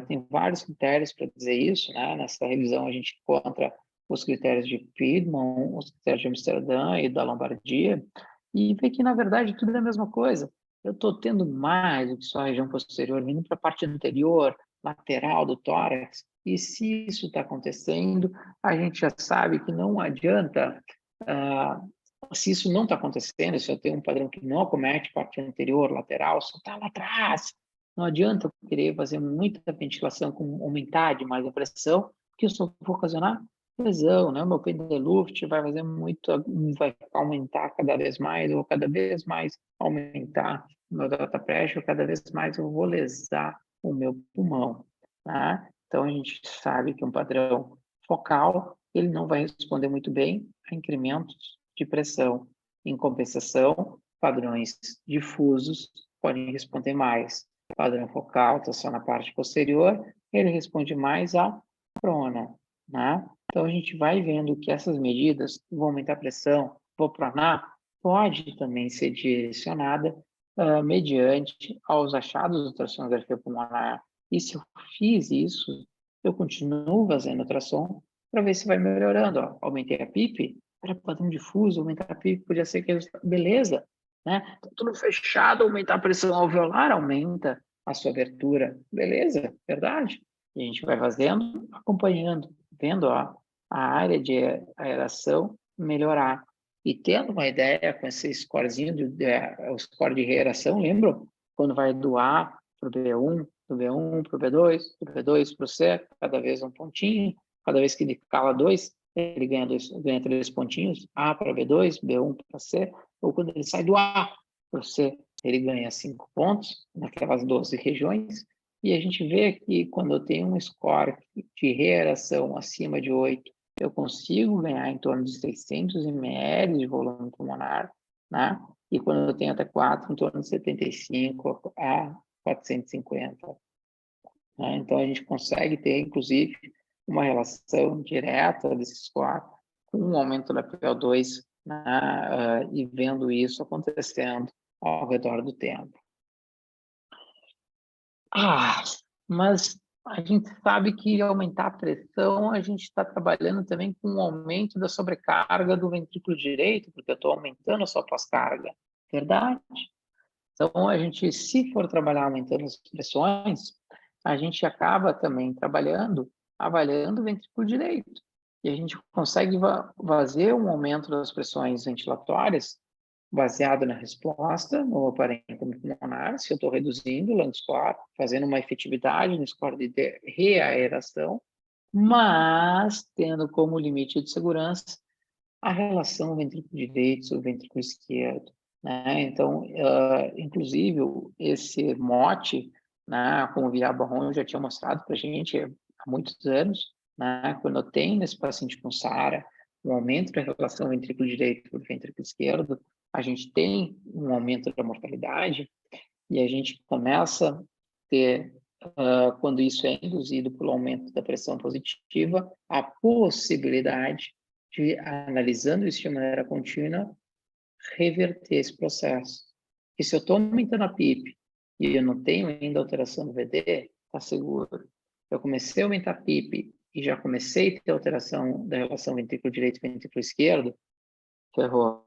tem vários critérios para dizer isso, né? Nessa revisão a gente encontra os critérios de Piedmont, os critérios de Amsterdã e da Lombardia, e vê que, na verdade, tudo é a mesma coisa. Eu estou tendo mais do que só a região posterior, vindo para a parte anterior, lateral do tórax, e se isso está acontecendo, a gente já sabe que não adianta, se isso não está acontecendo, se eu tenho um padrão que não acomete parte anterior, lateral, só está lá atrás, não adianta eu querer fazer muita ventilação com aumentar demais a pressão, porque eu só vou ocasionar lesão, né? O meu pendeluft vai fazer muito, vai aumentar cada vez mais, ou cada vez mais aumentar o meu data pressure, cada vez mais eu vou lesar o meu pulmão, tá? Então, a gente sabe que um padrão focal, ele não vai responder muito bem a incrementos de pressão. Em compensação, padrões difusos podem responder mais. Padrão focal está só na parte posterior, ele responde mais à prona, né? Então, a gente vai vendo que essas medidas, vou aumentar a pressão, vou pronar, pode também ser direcionada mediante aos achados da ultrassonografia pulmonar. E se eu fiz isso, eu continuo fazendo ultrassom para ver se vai melhorando. Ó, aumentei a PIP, era padrão difuso, aumentar a PIP podia ser que... Beleza, né? Tá tudo fechado, aumentar a pressão alveolar, aumenta a sua abertura. Beleza, verdade. E a gente vai fazendo, acompanhando, vendo ó, a área de aeração melhorar. E tendo uma ideia com esse scorezinho, o score de reaeração, lembram? Quando vai do A para o B1, do B1 para o B2, do B2 para o C, cada vez um pontinho, cada vez que ele cala 2, ele ganha 3 pontinhos, A para B2, B1 para C, ou quando ele sai do A para o C, ele ganha 5 pontos naquelas 12 regiões, e a gente vê que quando eu tenho um score de reaeração acima de 8, eu consigo ganhar em torno de 600 ml de volume pulmonar, né? E quando eu tenho até 4, em torno de 75 a 450. Né? Então, a gente consegue ter, inclusive, uma relação direta desse score com o aumento da PO2, né? E vendo isso acontecendo ao redor do tempo. Mas a gente sabe que aumentar a pressão, a gente está trabalhando também com o aumento da sobrecarga do ventrículo direito, porque eu estou aumentando a sua pós-carga. Verdade? Então, a gente, se for trabalhar aumentando as pressões, a gente acaba também trabalhando, avaliando o ventrículo direito. E a gente consegue fazer um aumento das pressões ventilatórias baseado na resposta no parênquima pulmonar, se eu estou reduzindo o lung score, fazendo uma efetividade no score de reaeração, mas tendo como limite de segurança a relação ventrículo direito e ventrículo esquerdo. Né? Então, inclusive, esse mote, né, como o Villar-Barron já tinha mostrado para a gente há muitos anos, né, quando eu tenho nesse paciente com SARA um aumento da relação ventrículo direito para o ventrículo esquerdo, a gente tem um aumento da mortalidade e a gente começa a ter, quando isso é induzido pelo aumento da pressão positiva, a possibilidade de, analisando isso de maneira contínua, reverter esse processo. E se eu estou aumentando a PIP e eu não tenho ainda alteração do VD, está seguro. Eu comecei a aumentar a PIP e já comecei a ter alteração da relação ventrículo direito e ventrículo esquerdo, ferrou.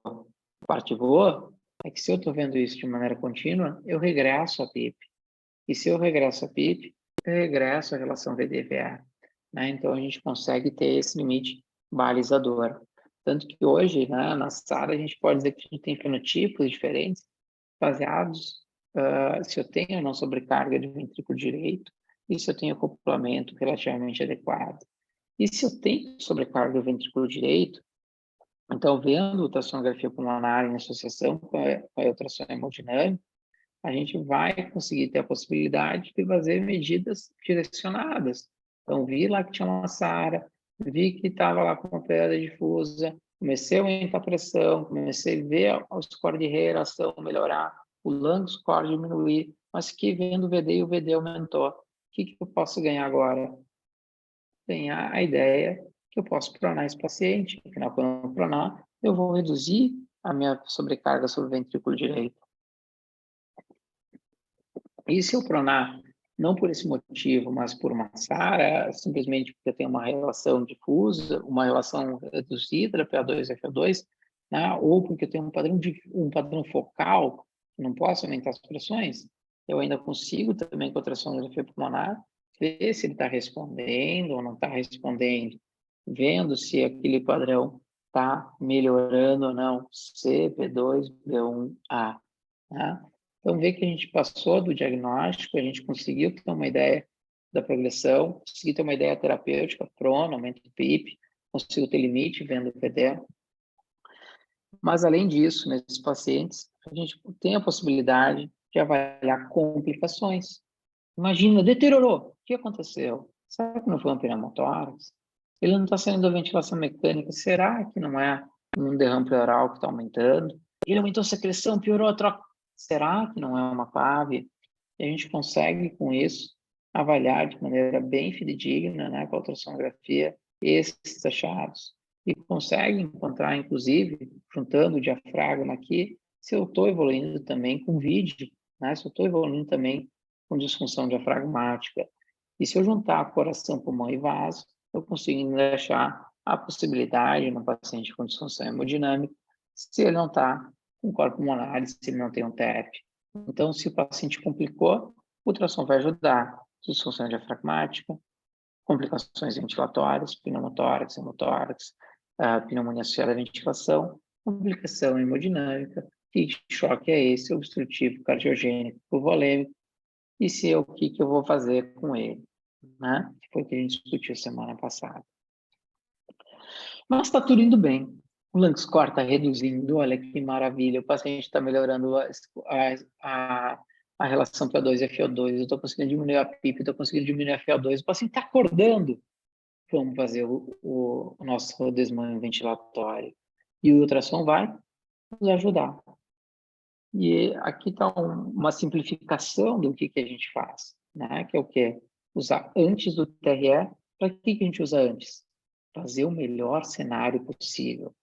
A parte boa é que se eu estou vendo isso de maneira contínua, eu regresso a PIP. E se eu regresso a PIP, eu regresso à relação VD-VA. Né? Então, a gente consegue ter esse limite balizador. Tanto que hoje, né, na SARA, a gente pode dizer que a gente tem fenotipos diferentes, baseados se eu tenho ou não sobrecarga de ventrículo direito e se eu tenho acoplamento relativamente adequado. E se eu tenho sobrecarga do ventrículo direito, então, vendo ultrassonografia pulmonar em associação com a ultrassom hemodinâmica, a gente vai conseguir ter a possibilidade de fazer medidas direcionadas. Então, vi lá que tinha uma SARA, vi que estava lá com uma perda difusa, comecei a aumentar a pressão, comecei a ver o score de reaeração melhorar, o lung score diminuir, mas que vendo o VD e o VD aumentou. O que eu posso ganhar agora? Ganhar a ideia que eu posso pronar esse paciente. Afinal, quando eu pronar, eu vou reduzir a minha sobrecarga sobre o ventrículo direito. E se eu pronar, não por esse motivo, mas por uma SARA, simplesmente porque eu tenho uma relação difusa, uma relação reduzida da PA2 e FA2, né? Ou porque eu tenho um padrão focal, não posso aumentar as pressões, eu ainda consigo também com a ultrassonografia pulmonar ver se ele está respondendo ou não está respondendo, vendo se aquele padrão está melhorando ou não, C, B2, B1A. Né? Então, ver que a gente passou do diagnóstico, a gente conseguiu ter uma ideia da progressão, conseguiu ter uma ideia terapêutica, prono, aumento do PIP, conseguiu ter limite vendo o PD. Mas, além disso, nesses pacientes, a gente tem a possibilidade de avaliar complicações. Imagina, deteriorou. O que aconteceu? Será que não foi um pneumotórax? Ele não está saindo da ventilação mecânica. Será que não é um derrame pleural que está aumentando? Ele aumentou a secreção, piorou a troca. Será que não é uma PAV? E a gente consegue, com isso, avaliar de maneira bem fidedigna, né, com a ultrassonografia, esses achados. E consegue encontrar, inclusive, juntando o diafragma aqui, se eu estou evoluindo também com VID, né, se eu estou evoluindo também com disfunção diafragmática. E se eu juntar coração, pulmão e vaso, eu consigo achar a possibilidade no paciente com disfunção hemodinâmica, se ele não está um corpo pulmonar se ele não tem um TEP. Então, se o paciente complicou, o ultrassom vai ajudar. Disfunção diafragmática, complicações ventilatórias, pneumotórax, hemotórax, pneumonia associada à ventilação, complicação hemodinâmica, que choque é esse, obstrutivo, cardiogênico, volêmico, e se o que eu vou fazer com ele, né? Que foi o que a gente discutiu semana passada. Mas está tudo indo bem. O Lung Score está reduzindo, olha que maravilha. O paciente está melhorando a relação PO2 e FO2. Eu estou conseguindo diminuir a PIP, estou conseguindo diminuir a FO2. O paciente está acordando. Vamos fazer o nosso desmame ventilatório. E o ultrassom vai nos ajudar. E aqui está uma simplificação do que a gente faz, né? Que é o quê? Usar antes do TRE. Para que a gente usa antes? Fazer o melhor cenário possível,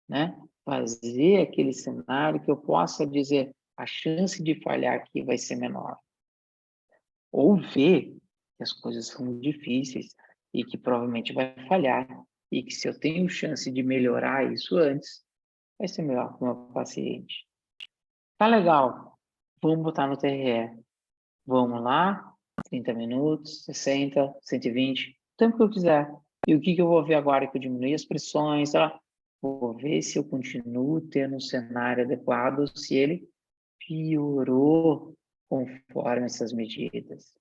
né? Fazer aquele cenário que eu possa dizer a chance de falhar aqui vai ser menor. Ou ver que as coisas são difíceis e que provavelmente vai falhar e que se eu tenho chance de melhorar isso antes, vai ser melhor para o meu paciente. Tá legal, vamos botar no TRE. Vamos lá, 30 minutos, 60, 120, o tempo que eu quiser. E o que eu vou ver agora que eu diminui as pressões, vou ver se eu continuo tendo um cenário adequado, se ele piorou conforme essas medidas.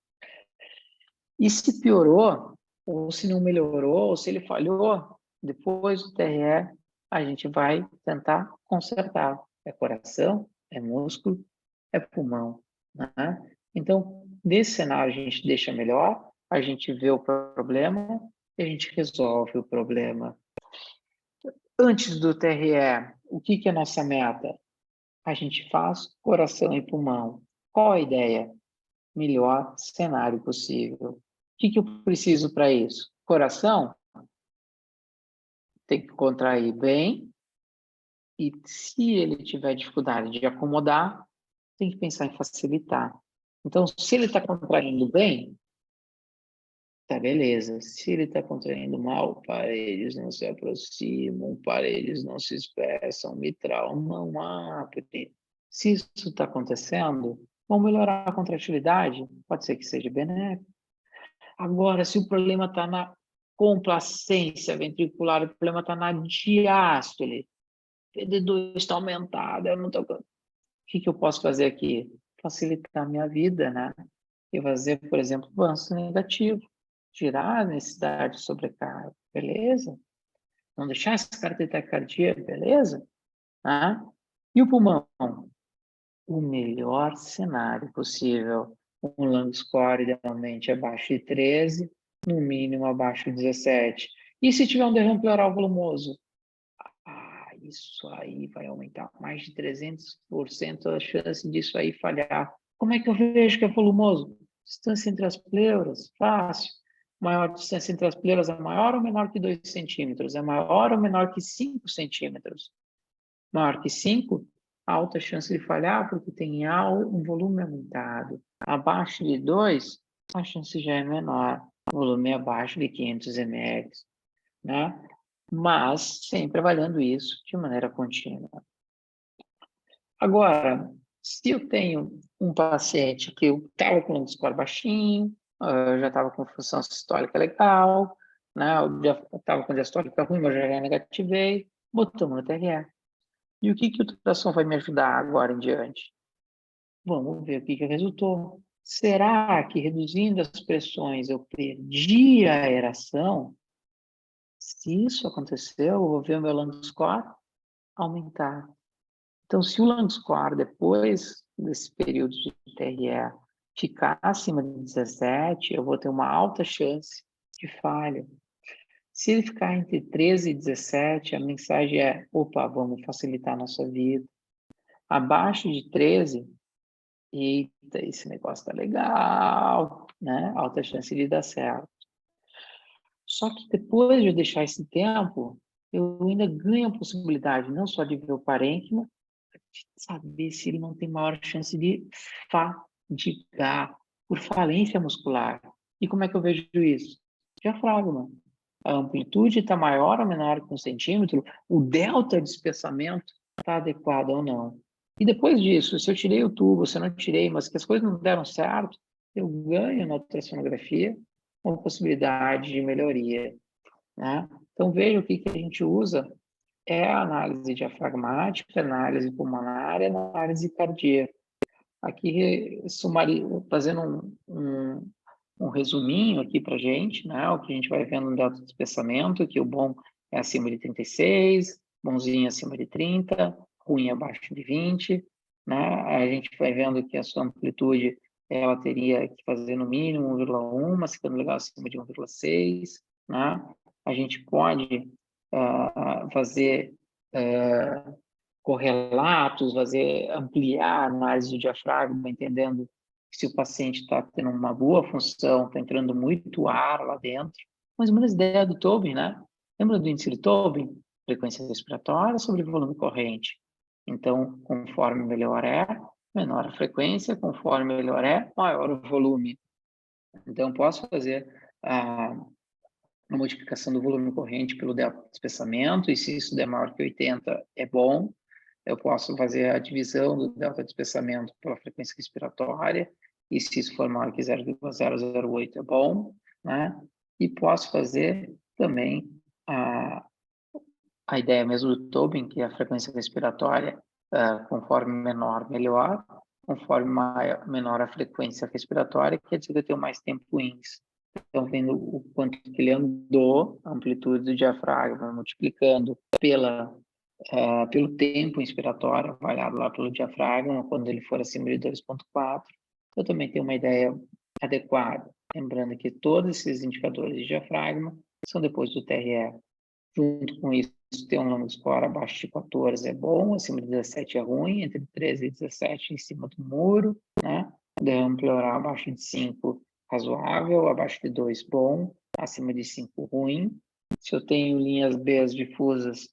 E se piorou, ou se não melhorou, ou se ele falhou, depois do TRE, a gente vai tentar consertar. É coração, é músculo, é pulmão, né? Então, nesse cenário, a gente deixa melhor, a gente vê o problema e a gente resolve o problema. Antes do TRE, o que é a nossa meta? A gente faz coração e pulmão. Qual a ideia? Melhor cenário possível. O que eu preciso para isso? Coração tem que contrair bem e se ele tiver dificuldade de acomodar, tem que pensar em facilitar. Então, se ele está contraindo bem, tá beleza. Se ele está contraindo mal, parelhos não se aproximam, parelhos não se espessam, mitral não abre. Se isso está acontecendo, vamos melhorar a contratilidade? Pode ser que seja benéfico. Agora, se o problema está na complacência ventricular, o problema está na diástole, PD2 está aumentado, eu não estou... O que eu posso fazer aqui? Facilitar a minha vida, né? E fazer, por exemplo, avanço negativo, tirar a necessidade de sobrecarga, beleza? Não deixar esse cara ter taquicardia, beleza? Tá? E o pulmão? O melhor cenário possível. Um lung score idealmente abaixo de 13, no mínimo abaixo de 17. E se tiver um derrame pleural volumoso? Isso aí vai aumentar mais de 300% a chance disso aí falhar. Como é que eu vejo que é volumoso? Distância entre as pleuras, fácil. Maior distância entre as pleuras é maior ou menor que 2 centímetros? É maior ou menor que 5 centímetros? Maior que 5, alta chance de falhar porque tem um volume aumentado. Abaixo de 2, a chance já é menor. O volume é abaixo de 500 ml, né? Mas sempre avaliando isso de maneira contínua. Agora, se eu tenho um paciente que eu estava com um score baixinho, já estava com função sistólica legal, né? Eu já estava com diastólica ruim, mas já negativei, botamos no TRE. E o que o ultrassom vai me ajudar agora em diante? Vamos ver o que resultou. Será que reduzindo as pressões eu perdi a aeração? Se isso aconteceu, eu vou ver o meu lung score aumentar. Então, se o lung score, depois desse período de TRE, ficar acima de 17, eu vou ter uma alta chance de falha. Se ele ficar entre 13 e 17, a mensagem é, opa, vamos facilitar a nossa vida. Abaixo de 13, eita, esse negócio tá legal, né? Alta chance de dar certo. Só que depois de eu deixar esse tempo, eu ainda ganho a possibilidade não só de ver o parênquima, de saber se ele não tem maior chance de fadigar por falência muscular. E como é que eu vejo isso? Diafragma. A amplitude está maior ou menor que 1 centímetro? O delta de espessamento está adequado ou não? E depois disso, se eu tirei o tubo, se eu não tirei, mas que as coisas não deram certo, eu ganho na ultrassonografia uma possibilidade de melhoria, né? Então, veja o que a gente usa é a análise diafragmática, análise pulmonar e análise cardíaca. Aqui, fazendo um resuminho aqui para a gente, né? O que a gente vai vendo no delta de espessamento, que o bom é acima de 36, bonzinho acima de 30, ruim abaixo de 20, né? A gente vai vendo que a sua amplitude, ela teria que fazer no mínimo 1,1, mas ficando legal acima de 1,6, né? A gente pode fazer correlatos, fazer ampliar a análise do diafragma, entendendo se o paciente está tendo uma boa função, está entrando muito ar lá dentro. Mais ou menos a ideia do Tobin, né? Lembra do índice de Tobin? Frequência respiratória sobre volume corrente. Então, conforme melhor é, menor a frequência, conforme melhor é, maior o volume. Então, posso fazer a modificação do volume corrente pelo delta de espessamento, e se isso der maior que 80, é bom. Eu posso fazer a divisão do delta de espessamento pela frequência respiratória, e se isso for maior que 0,008 é bom, né? E posso fazer também a ideia mesmo do Tobin, que é a frequência respiratória, conforme menor, melhor, conforme menor a frequência respiratória, quer dizer que eu tenho mais tempo índice. Então, vendo o quanto que ele andou, a amplitude do diafragma, multiplicando pelo tempo inspiratório, avaliado lá pelo diafragma, quando ele for acima de 2,4, eu também tenho uma ideia adequada. Lembrando que todos esses indicadores de diafragma são depois do TRE. Junto com isso, ter um lambda score abaixo de 14 é bom, acima de 17 é ruim, entre 13 e 17 em cima do muro, né? Derrame pleural abaixo de 5, razoável, abaixo de 2, bom, acima de 5, ruim. Se eu tenho linhas B difusas,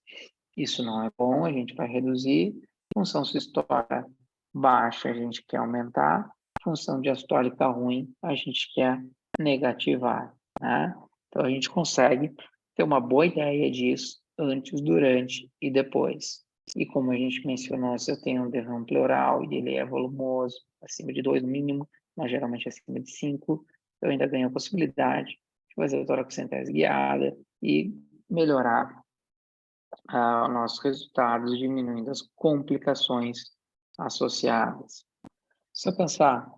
isso não é bom, a gente vai reduzir. Função sistólica baixa, a gente quer aumentar. Função diastólica ruim, a gente quer negativar, né? Então, a gente consegue ter uma boa ideia disso antes, durante e depois. E como a gente mencionou, se eu tenho um derrame pleural e ele é volumoso, acima de 2 no mínimo, mas geralmente acima de 5, eu ainda ganho a possibilidade de fazer a toracocentese guiada e melhorar nossos resultados, diminuindo as complicações associadas. Se eu pensar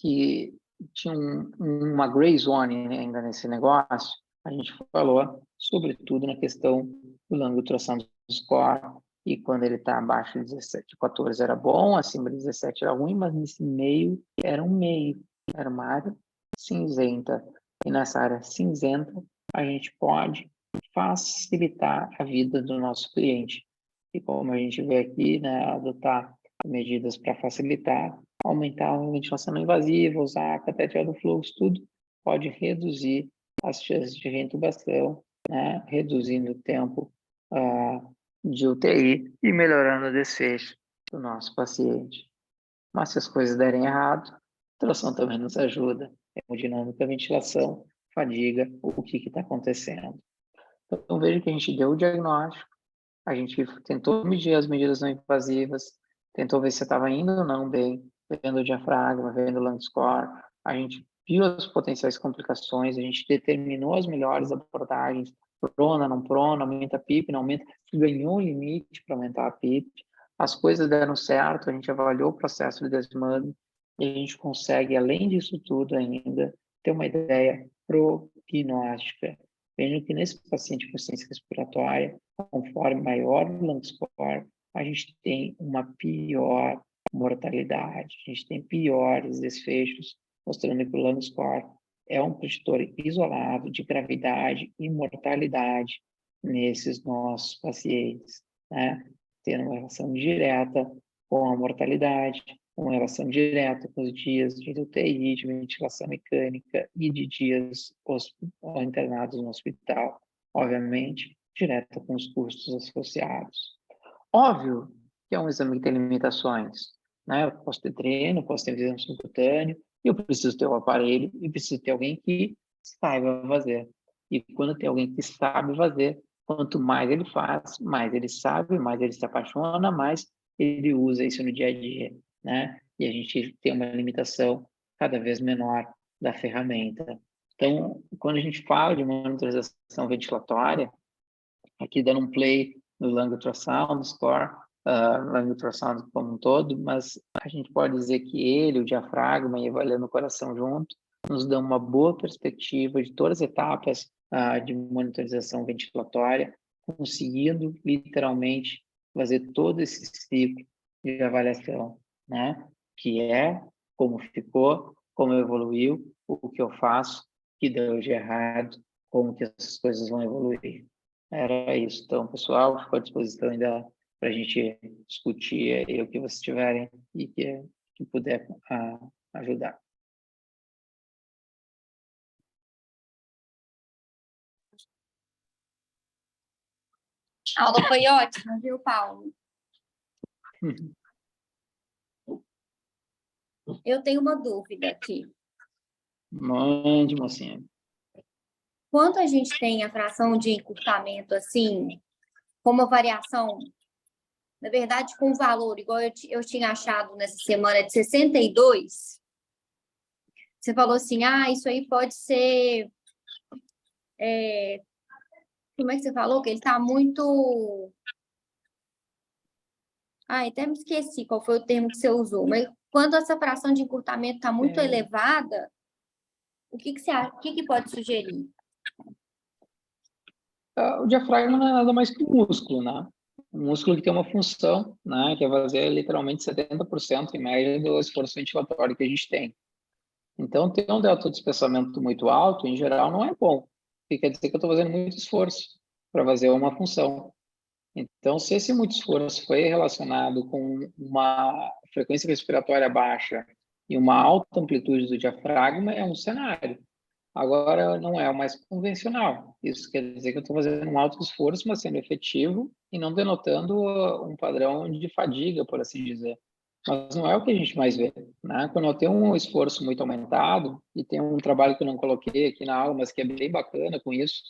que tinha uma gray zone ainda nesse negócio, a gente falou sobretudo na questão do lambda ultrassom score, e quando ele está abaixo de 17, 14 era bom, acima de 17 era ruim, mas nesse meio, era uma área cinzenta. E nessa área cinzenta, a gente pode facilitar a vida do nosso cliente. E como a gente vê aqui, né, adotar medidas para facilitar, aumentar a ventilação não invasiva, usar catéter do fluxo, tudo pode reduzir as chances de reintubação, né, reduzindo o tempo de UTI e melhorando o desfecho do nosso paciente. Mas se as coisas derem errado, a tração também nos ajuda. Hemodinâmica, ventilação, fadiga, o que está acontecendo. Então, veja que a gente deu o diagnóstico, a gente tentou medir as medidas não invasivas, tentou ver se estava indo ou não bem, vendo o diafragma, vendo o lung score, a gente viu as potenciais complicações, a gente determinou as melhores abordagens, prona, não prona, aumenta a PIP, não aumenta, ganhou um limite para aumentar a PIP, as coisas deram certo, a gente avaliou o processo de desmame e a gente consegue, além disso tudo ainda, ter uma ideia prognóstica. Veja que nesse paciente com ciência respiratória, conforme maior o lung score, a gente tem uma pior mortalidade, a gente tem piores desfechos, mostrando que o lung score é um preditor isolado de gravidade e mortalidade nesses nossos pacientes, né? Tendo uma relação direta com a mortalidade, uma relação direta com os dias de UTI, de ventilação mecânica e de dias internados no hospital, obviamente, direta com os custos associados. Óbvio que é um exame que tem limitações, né? Eu posso ter treino, posso ter visão subcutâneo, eu preciso ter o aparelho e preciso ter alguém que saiba fazer. E quando tem alguém que sabe fazer, quanto mais ele faz, mais ele sabe, mais ele se apaixona, mais ele usa isso no dia a dia, né? E a gente tem uma limitação cada vez menor da ferramenta. Então, quando a gente fala de monitorização ventilatória, aqui dando um play no Lung Ultrasound Score, Lung Ultrasound como um todo, mas a gente pode dizer que ele, o diafragma e avaliando o coração junto, nos dão uma boa perspectiva de todas as etapas de monitorização ventilatória, conseguindo literalmente fazer todo esse ciclo de avaliação, né? Que é como ficou, como evoluiu, o que eu faço, que deu de errado, como que as coisas vão evoluir. Era isso. Então, pessoal, fico à disposição ainda para a gente discutir aí o que vocês tiverem e que puder ajudar.
A aula foi ótima, viu, Paulo? Eu tenho uma dúvida aqui.
Mande, mocinha.
Quanto a gente tem a fração de encurtamento, assim, com uma variação, na verdade, com um valor, igual eu tinha achado nessa semana, de 62, você falou assim, isso aí pode ser... como é que você falou? Que ele está muito... até me esqueci qual foi o termo que você usou. Mas quando essa fração de encurtamento está muito elevada, o que você acha? O que pode sugerir?
O diafragma não é nada mais que um músculo, né? Um músculo que tem uma função, né? Que é fazer literalmente 70% em média do esforço ventilatório que a gente tem. Então, ter um delta de espessamento muito alto, em geral, não é bom. Porque quer dizer que eu estou fazendo muito esforço para fazer uma função. Então, se esse muito esforço foi relacionado com uma frequência respiratória baixa e uma alta amplitude do diafragma, é um cenário. Agora, não é o mais convencional. Isso quer dizer que eu estou fazendo um alto esforço, mas sendo efetivo e não denotando um padrão de fadiga, por assim dizer. Mas não é o que a gente mais vê, né? Quando eu tenho um esforço muito aumentado, e tem um trabalho que eu não coloquei aqui na aula, mas que é bem bacana com isso,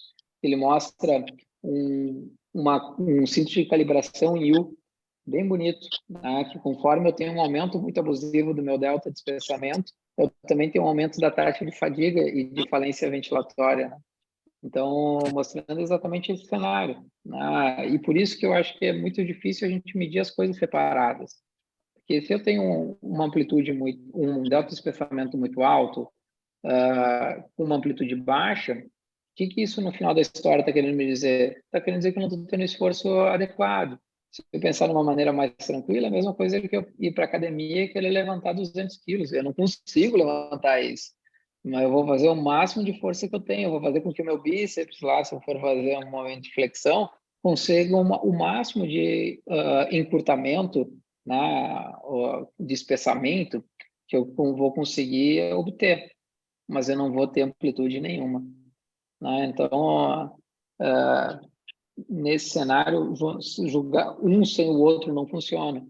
ele mostra um cinto de calibração em U, bem bonito, né? Que conforme eu tenho um aumento muito abusivo do meu delta de espessamento, eu também tenho um aumento da taxa de fadiga e de falência ventilatória, né? Então, mostrando exatamente esse cenário, né? E por isso que eu acho que é muito difícil a gente medir as coisas separadas. Porque se eu tenho uma amplitude muito, um delta de espessamento muito alto, com uma amplitude baixa, o que isso no final da história está querendo me dizer? Está querendo dizer que eu não estou tendo esforço adequado. Se eu pensar de uma maneira mais tranquila, a mesma coisa é que eu ir para a academia e querer levantar 200 quilos. Eu não consigo levantar isso. Mas eu vou fazer o máximo de força que eu tenho. Eu vou fazer com que o meu bíceps lá, se eu for fazer um movimento de flexão, consiga o máximo de encurtamento, né, de espessamento que eu vou conseguir obter. Mas eu não vou ter amplitude nenhuma, né? Então, nesse cenário, julgar um sem o outro não funciona.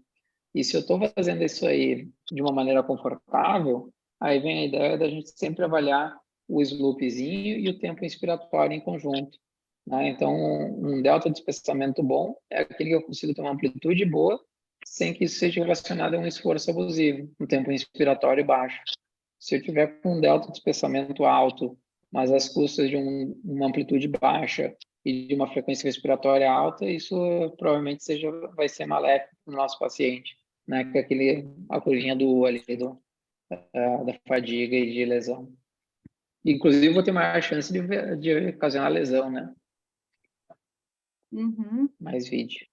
E se eu estou fazendo isso aí de uma maneira confortável, aí vem a ideia da gente sempre avaliar o slopezinho e o tempo inspiratório em conjunto, né? Então, um delta de espessamento bom é aquele que eu consigo ter uma amplitude boa sem que isso seja relacionado a um esforço abusivo, um tempo inspiratório baixo. Se eu tiver com um delta de espessamento alto, mas às custas de uma amplitude baixa e de uma frequência respiratória alta, isso provavelmente vai ser maléfico para o nosso paciente, né? Que é a curvinha do U ali, da fadiga e de lesão. Inclusive, vou ter maior chance de ocasionar lesão, né?
Uhum.
Mais vídeo.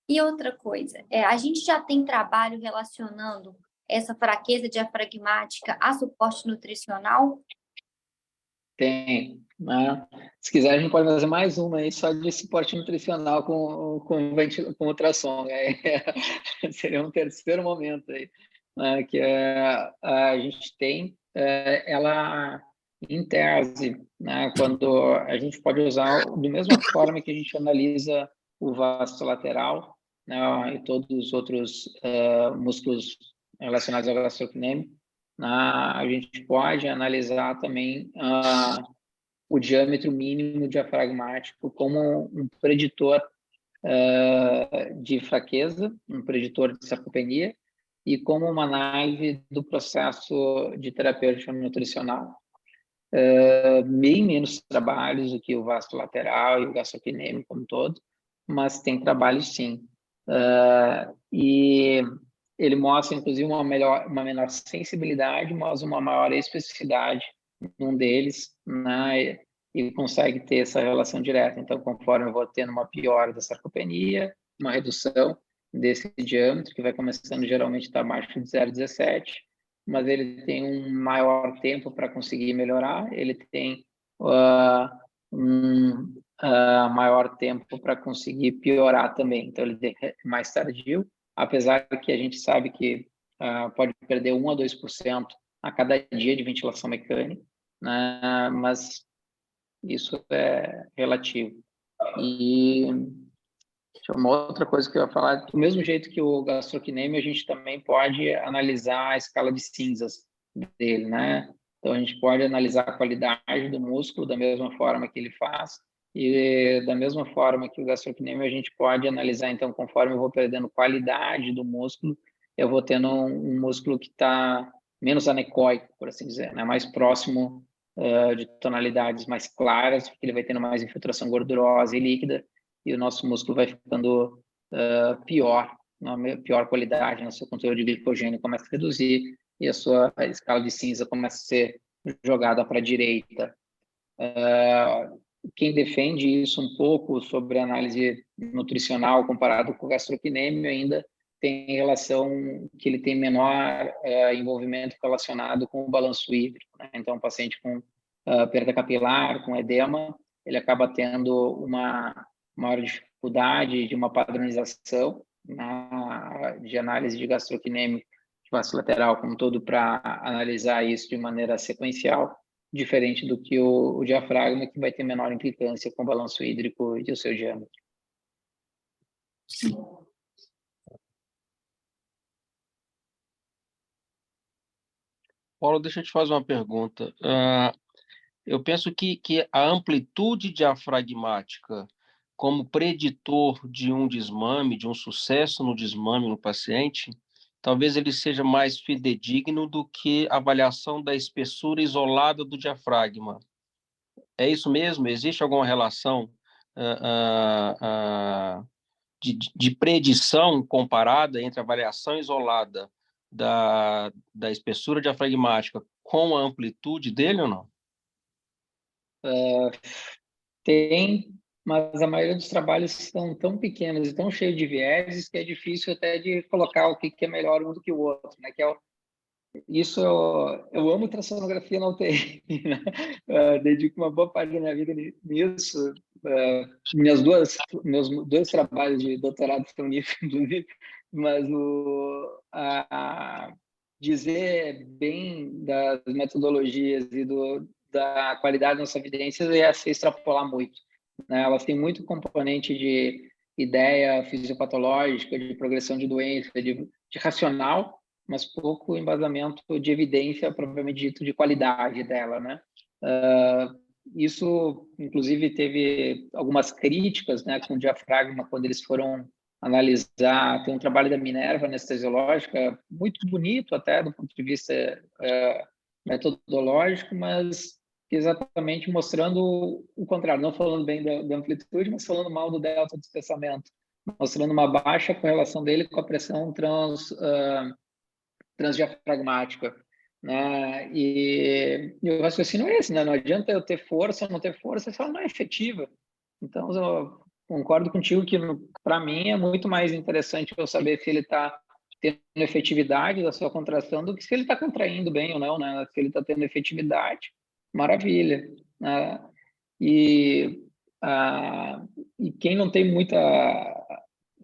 E outra coisa, a gente já tem trabalho relacionando essa fraqueza diafragmática a suporte nutricional?
Tem, né? Se quiser, a gente pode fazer mais uma aí só de suporte nutricional com ultrassom, né? Seria um terceiro momento aí, né? Que a gente tem ela em tese, né? Quando a gente pode usar da mesma forma que a gente analisa o vasto lateral, né? E todos os outros músculos relacionados ao gastrocnêmio, a gente pode analisar também o diâmetro mínimo diafragmático como um preditor de fraqueza, um preditor de sarcopenia, e como uma análise do processo de terapêutica nutricional. Bem menos trabalhos do que o vasto lateral e o gastrocnêmico como um todo, mas tem trabalho sim. E ele mostra, inclusive, uma menor sensibilidade, mas uma maior especificidade num deles, né? E consegue ter essa relação direta. Então, conforme eu vou tendo uma piora da sarcopenia, uma redução desse diâmetro, que vai começando geralmente está abaixo de 0,17, mas ele tem um maior tempo para conseguir melhorar, ele tem um maior tempo para conseguir piorar também. Então, ele é mais tardio, apesar que a gente sabe que pode perder 1 a 2% a cada dia de ventilação mecânica, né? Mas isso é relativo. E uma outra coisa que eu ia falar, do mesmo jeito que o gastrocnêmio, a gente também pode analisar a escala de cinzas dele, né? Então, a gente pode analisar a qualidade do músculo da mesma forma que ele faz, e da mesma forma que o gastrocnêmio, a gente pode analisar, então, conforme eu vou perdendo qualidade do músculo, eu vou tendo um músculo que está menos anecoico, por assim dizer, né? Mais próximo de tonalidades mais claras, porque ele vai tendo mais infiltração gordurosa e líquida, e o nosso músculo vai ficando pior, uma pior qualidade, no seu conteúdo de glicogênio começa a reduzir e a sua escala de cinza começa a ser jogada para a direita. Quem defende isso um pouco sobre análise nutricional comparado com o gastrocnêmio ainda tem relação que ele tem menor envolvimento relacionado com o balanço hídrico, né? Então, um paciente com perda capilar, com edema, ele acaba tendo uma maior dificuldade de uma padronização de análise de gastrocnêmio de vaso lateral como um todo para analisar isso de maneira sequencial, diferente do que o diafragma, que vai ter menor implicância com o balanço hídrico e o seu diâmetro.
Paulo, deixa eu te fazer uma pergunta. Eu penso que a amplitude diafragmática como preditor de um desmame, de um sucesso no desmame no paciente, talvez ele seja mais fidedigno do que a avaliação da espessura isolada do diafragma. É isso mesmo? Existe alguma relação de predição comparada entre a variação isolada da espessura diafragmática com a amplitude dele ou não?
Tem, mas a maioria dos trabalhos são tão pequenos e tão cheios de vieses que é difícil até de colocar o que é melhor um do que o outro, né? Isso eu amo ultrassonografia na UTI, né? Dedico uma boa parte da minha vida nisso. Meus dois trabalhos de doutorado estão nisso, inclusive, mas dizer bem das metodologias e da qualidade das nossas evidências é se extrapolar muito, né? Elas têm muito componente de ideia fisiopatológica, de progressão de doença, de racional, mas pouco embasamento de evidência propriamente dito de qualidade dela, né? Isso, inclusive, teve algumas críticas, né, com o diafragma quando eles foram analisar. Tem um trabalho da Minerva anestesiológica muito bonito até do ponto de vista metodológico, mas exatamente mostrando o contrário, não falando bem da amplitude, mas falando mal do delta de espessamento, mostrando uma baixa correlação dele com a pressão transdiafragmática, né? E o raciocínio é esse, né? Não adianta eu ter força ou não ter força se ela não é efetiva. Então, eu concordo contigo que, para mim, é muito mais interessante eu saber se ele está tendo efetividade da sua contração do que se ele está contraindo bem ou não, né? Se ele está tendo efetividade, maravilha, né? E, e quem não tem muita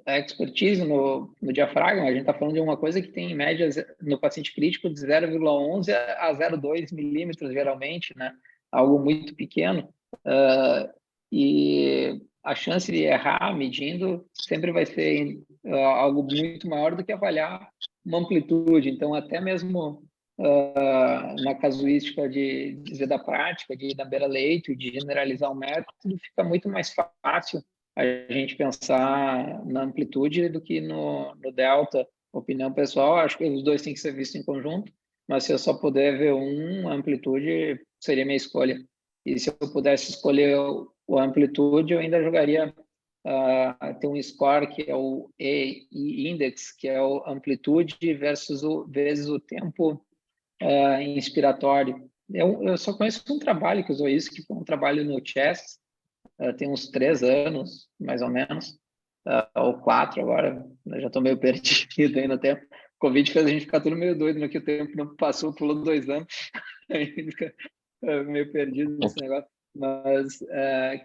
expertise no diafragma, a gente está falando de uma coisa que tem em média no paciente crítico de 0,11 a 0,2 milímetros, geralmente, né? Algo muito pequeno. E a chance de errar medindo sempre vai ser algo muito maior do que avaliar uma amplitude. Então, até mesmo na casuística de dizer da prática, de ir na beira-leito, de generalizar o método, fica muito mais fácil a gente pensar na amplitude do que no delta. Opinião pessoal, acho que os dois têm que ser vistos em conjunto, mas se eu só puder ver a amplitude seria minha escolha. E se eu pudesse escolher a amplitude, eu ainda jogaria tem um score que é o E-index, que é o amplitude vezes o tempo inspiratório. Eu só conheço um trabalho que usou isso, que foi um trabalho no Chess, tem uns 3 anos, mais ou menos, ou 4 agora, eu já estou meio perdido aí no tempo. O Covid fez a gente ficar tudo meio doido, né, que o tempo não passou, pulou 2 anos, a gente fica meio perdido nesse negócio. Mas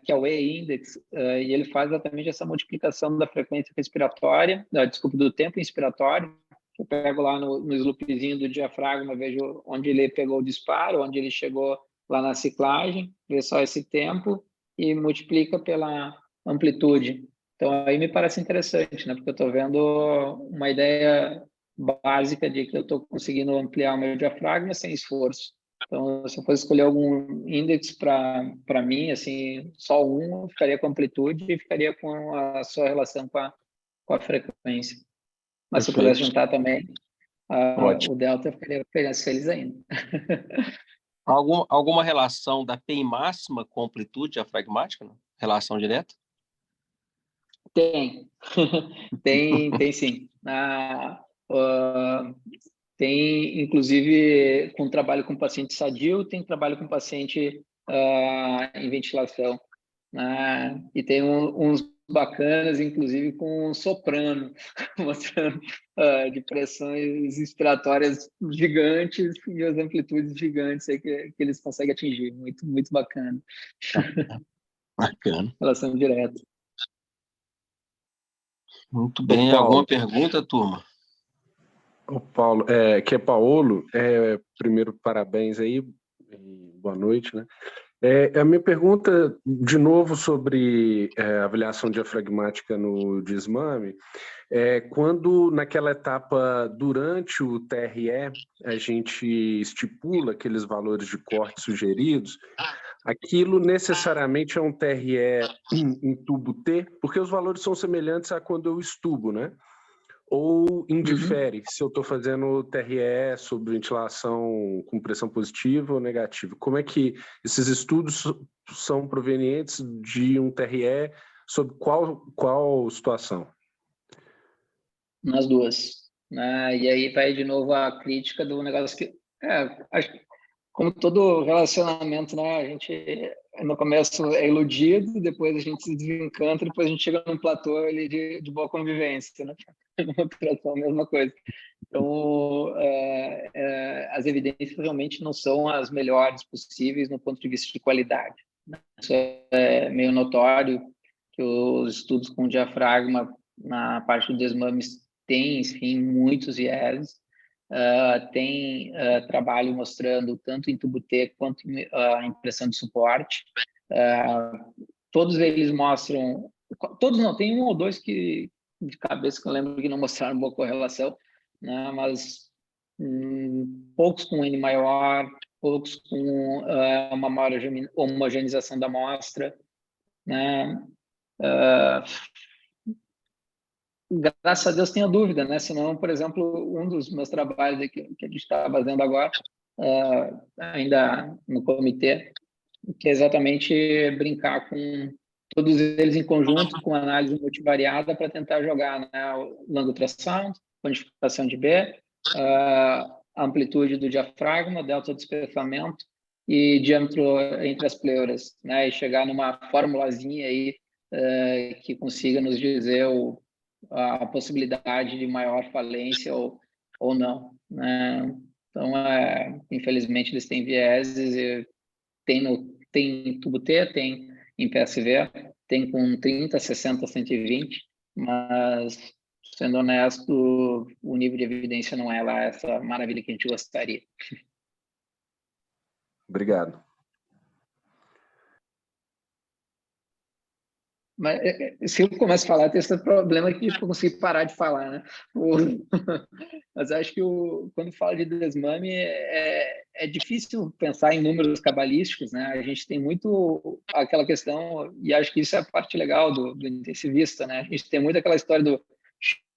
que é o E-index, e ele faz exatamente essa multiplicação da frequência respiratória, desculpa, do tempo inspiratório. Eu pego lá no sloopzinho do diafragma, vejo onde ele pegou o disparo, onde ele chegou lá na ciclagem, vê só esse tempo e multiplica pela amplitude. Então, aí me parece interessante, né? Porque eu estou vendo uma ideia básica de que eu estou conseguindo ampliar o meu diafragma sem esforço. Então, se eu fosse escolher algum índice para mim, assim, só um, eu ficaria com amplitude e ficaria com a sua relação com a frequência. Mas se eu pudesse
Perfeito.
juntar também
Ótimo.
o delta, eu ficaria feliz ainda.
Alguma relação da P máxima com amplitude diafragmática? Não? Relação direta?
Tem, tem sim. Tem, inclusive, com trabalho com paciente sadio, tem trabalho com paciente em ventilação, né? E tem uns bacanas, inclusive com soprano, mostrando de pressões inspiratórias gigantes e as amplitudes gigantes aí que eles conseguem atingir. Muito, muito bacana.
Bacana.
Relação direta.
Muito
Ô,
bem.
Paulo,
Alguma pergunta, turma?
ô Paulo, que é Paulo, primeiro parabéns aí, e boa noite, né? A minha pergunta, de novo, sobre avaliação diafragmática no desmame, quando naquela etapa, durante o TRE, a gente estipula aqueles valores de corte sugeridos, aquilo necessariamente é um TRE em tubo T, porque os valores são semelhantes a quando eu estubo, né? Ou indifere se eu estou fazendo TRE sobre ventilação com pressão positiva ou negativa? Como é que esses estudos são provenientes de um TRE sobre qual situação?
Nas duas, né? E aí vai de novo a crítica do negócio que acho que como todo relacionamento, né? A gente no começo é iludido, depois a gente se desencanta, depois a gente chega num platô ali de boa convivência, né? Outra a mesma coisa. Então, as evidências realmente não são as melhores possíveis no ponto de vista de qualidade. Isso é meio notório que os estudos com diafragma na parte do desmames têm, enfim, muitos vieses. Tem trabalho mostrando tanto em tubo T quanto em impressão de suporte. Todos eles mostram, todos não, tem um ou dois que de cabeça que eu lembro que não mostraram boa correlação, né? Mas poucos com N maior, poucos com uma maior homogeneização da amostra, né? Graças a Deus tenho dúvida, né? Senão, por exemplo, um dos meus trabalhos que a gente está fazendo agora, ainda no comitê, que é exatamente brincar com todos eles em conjunto, com análise multivariada, para tentar jogar, né? O long ultrassound, quantificação de B, amplitude do diafragma, delta de espessamento e diâmetro entre as pleuras, né? E chegar numa formulazinha aí que consiga nos dizer a possibilidade de maior falência ou não, né? Então, infelizmente, eles têm vieses, tem tubo T, tem em PSV, tem com 30, 60, 120, mas, sendo honesto, o nível de evidência não é lá essa maravilha que a gente gostaria.
Obrigado.
Mas se eu começo a falar, tem esse problema que eu consigo parar de falar, né? Mas acho que quando fala de desmame, é difícil pensar em números cabalísticos, né? A gente tem muito aquela questão, e acho que isso é a parte legal do intensivista, né? A gente tem muito aquela história do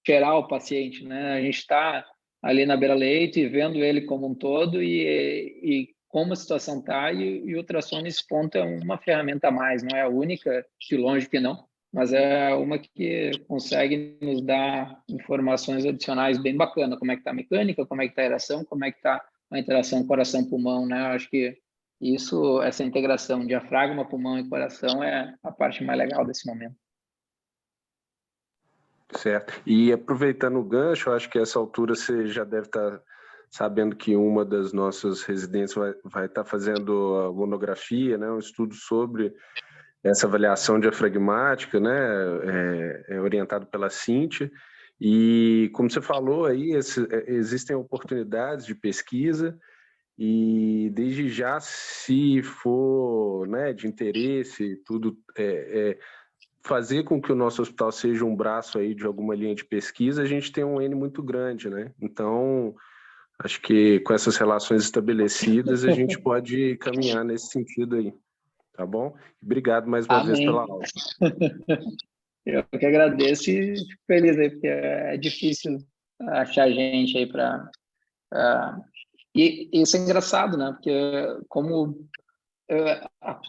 cheirar o paciente, né? A gente está ali na beira-leito e vendo ele como um todo e como a situação está, e o ultrassom nesse ponto é uma ferramenta a mais, não é a única, de longe que não, mas é uma que consegue nos dar informações adicionais bem bacana, como é que está a mecânica, como é que está a aeração, como é que está a interação coração-pulmão, né? Eu acho que essa integração diafragma, pulmão e coração é a parte mais legal desse momento.
Certo. E aproveitando o gancho, eu acho que a essa altura você já deve estar sabendo que uma das nossas residentes vai estar fazendo a monografia, né, um estudo sobre essa avaliação diafragmática, né, orientado pela Cíntia. E, como você falou aí, existem oportunidades de pesquisa e, desde já, se for, né, de interesse, tudo fazer com que o nosso hospital seja um braço aí de alguma linha de pesquisa, a gente tem um N muito grande, né? Então, acho que com essas relações estabelecidas, a gente pode caminhar nesse sentido aí, tá bom? Obrigado mais uma vez pela aula.
Eu que agradeço e fico feliz aí, porque é difícil achar gente aí para... E isso é engraçado, né? Porque como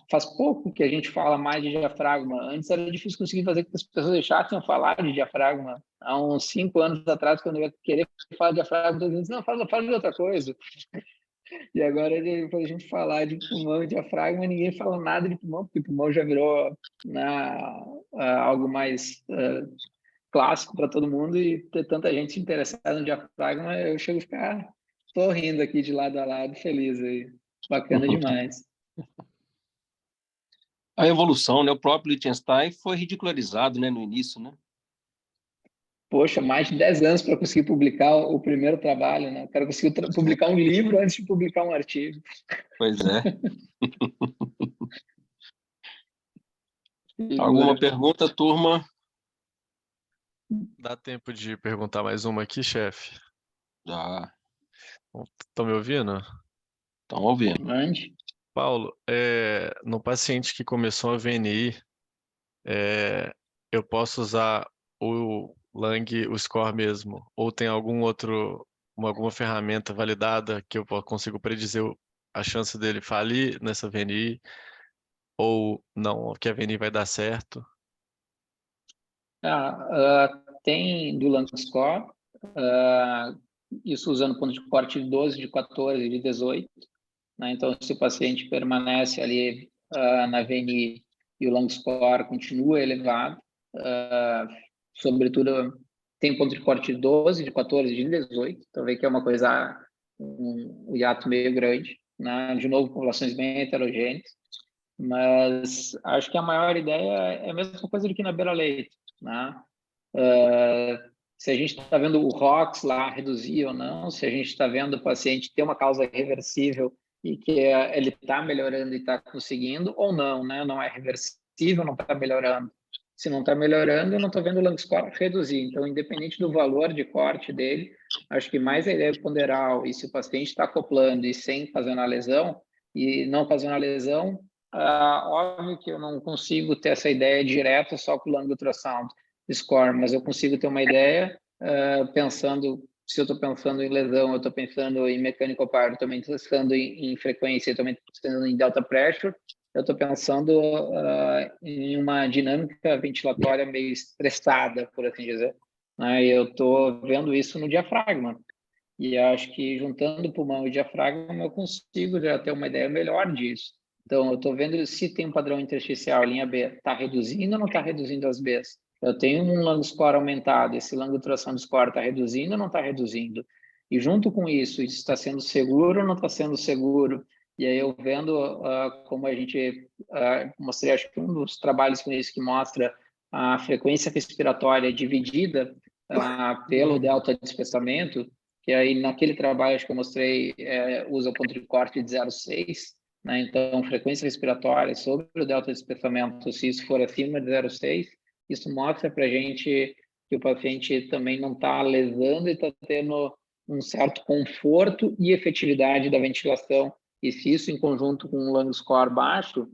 faz pouco que a gente fala mais de diafragma. Antes era difícil conseguir fazer com que as pessoas deixassem falar de diafragma. Há uns 5 anos atrás, quando eu ia querer falar de diafragma, todo mundo dizia, não, fala de outra coisa. E agora, depois a gente falar de pulmão e diafragma, ninguém fala nada de pulmão, porque pulmão já virou, né, algo mais clássico para todo mundo, e ter tanta gente interessada no diafragma, eu chego a ficar sorrindo aqui de lado a lado, feliz aí. Bacana demais.
A evolução, né? O próprio Liechtenstein foi ridicularizado, né, no início, né?
Poxa, mais de 10 anos para conseguir publicar o primeiro trabalho, né? O cara conseguiu publicar um livro antes de publicar um artigo.
Pois é. Alguma pergunta, turma?
Dá tempo de perguntar mais uma aqui, chefe?
Já.
Estão me ouvindo?
Estão ouvindo.
Mande.
Paulo, no paciente que começou a VNI, eu posso usar o Lang, o score mesmo? Ou tem alguma ferramenta validada que eu consigo predizer a chance dele falir nessa VNI? Ou não, que a VNI vai dar certo?
Tem do Langscore, isso usando ponto de corte de 12, de 14 e de 18. Né? Então, se o paciente permanece ali na VNI e o Langscore continua elevado, sobretudo tem ponto de corte de 12, de 14 e de 18, então vê que é uma coisa, um hiato meio grande, né? De novo, populações bem heterogêneas, mas acho que a maior ideia é a mesma coisa do que na beira-leito, né? Se a gente está vendo o ROX lá reduzir ou não, se a gente está vendo o paciente ter uma causa reversível e que ele está melhorando e está conseguindo, ou não, né? Não é reversível, não está melhorando. Se não está melhorando, eu não estou vendo o Langscore reduzir. Então, independente do valor de corte dele, acho que mais a ideia ponderal, e se o paciente está acoplando e sem fazer uma lesão, e não fazer uma lesão, óbvio que eu não consigo ter essa ideia direta só com o Lang ultrasound score, mas eu consigo ter uma ideia pensando, se eu estou pensando em lesão, eu estou pensando em mechanical power, estou pensando em frequência, estou pensando em delta pressure, eu estou pensando em uma dinâmica ventilatória meio estressada, por assim dizer. Né? Eu estou vendo isso no diafragma. E acho que juntando pulmão e diafragma, eu consigo já ter uma ideia melhor disso. Então, eu estou vendo se tem um padrão intersticial, linha B, está reduzindo ou não está reduzindo as Bs? Eu tenho um Lang score aumentado, esse Lang ultrassom score está reduzindo ou não está reduzindo? E junto com isso está sendo seguro ou não está sendo seguro? E aí eu vendo como a gente mostrei, acho que um dos trabalhos com isso que mostra a frequência respiratória dividida pelo delta de espessamento, que aí naquele trabalho acho que eu mostrei usa o ponto de corte de 0,6, né? Então, frequência respiratória sobre o delta de espessamento, se isso for acima de 0,6, isso mostra para a gente que o paciente também não está lesando e está tendo um certo conforto e efetividade da ventilação. E se isso, em conjunto com um lung score baixo,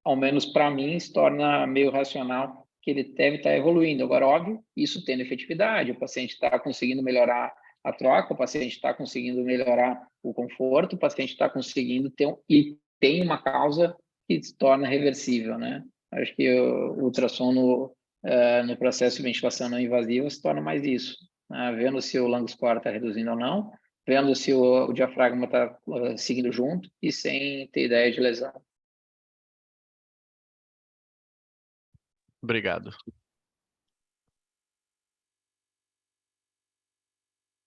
ao menos para mim, se torna meio racional que ele deve estar evoluindo. Agora, óbvio, isso tendo efetividade, o paciente está conseguindo melhorar a troca, o paciente está conseguindo melhorar o conforto, o paciente está conseguindo ter e tem uma causa que se torna reversível, né? Acho que o ultrassom no processo de ventilação não invasiva se torna mais isso, né? Vendo se o lung score está reduzindo ou não, vendo se o diafragma está seguindo junto e sem ter ideia de lesão.
Obrigado.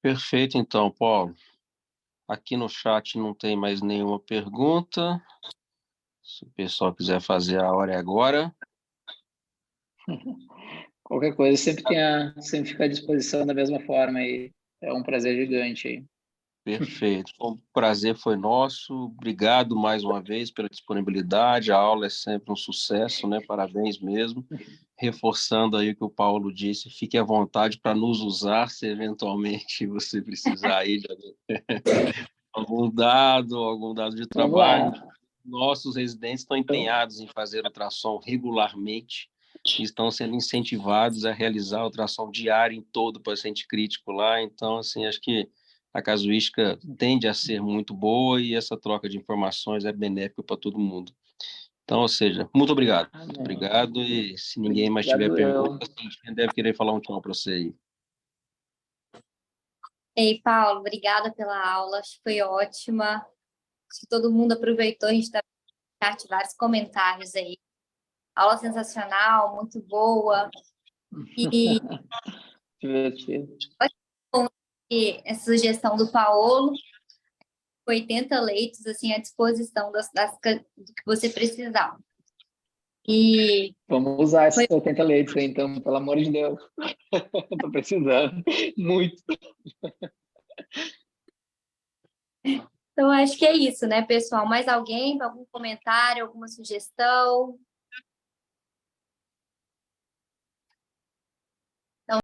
Perfeito, então, Paulo. Aqui no chat não tem mais nenhuma pergunta. Se o pessoal quiser fazer, a hora é agora.
Qualquer coisa, sempre fica à disposição da mesma forma e é um prazer gigante aí.
Perfeito. O prazer foi nosso. Obrigado mais uma vez pela disponibilidade. A aula é sempre um sucesso, né? Parabéns mesmo. Reforçando aí o que o Paulo disse, fique à vontade para nos usar se eventualmente você precisar aí de algum dado de
Vamos
trabalho.
lá.
Nossos residentes estão empenhados em fazer ultrassom regularmente e estão sendo incentivados a realizar ultrassom diário em todo paciente crítico lá. Então, assim, acho que a casuística tende a ser muito boa e essa troca de informações é benéfica para todo mundo. Então, ou seja, muito obrigado. Muito obrigado. E se ninguém mais tiver perguntas, quem deve querer falar um tchau para você aí.
Ei, Paulo, obrigada pela aula, acho que foi ótima. Acho que todo mundo aproveitou, a gente está com vários comentários aí. Aula sensacional, muito boa. E
Divertido.
essa sugestão do Paulo, 80 leitos assim, à disposição do que você precisar. E
vamos usar esses 80 leitos aí, então, pelo amor de Deus. Estou precisando muito.
Então, acho que é isso, né, pessoal? Mais alguém? Algum comentário, alguma sugestão?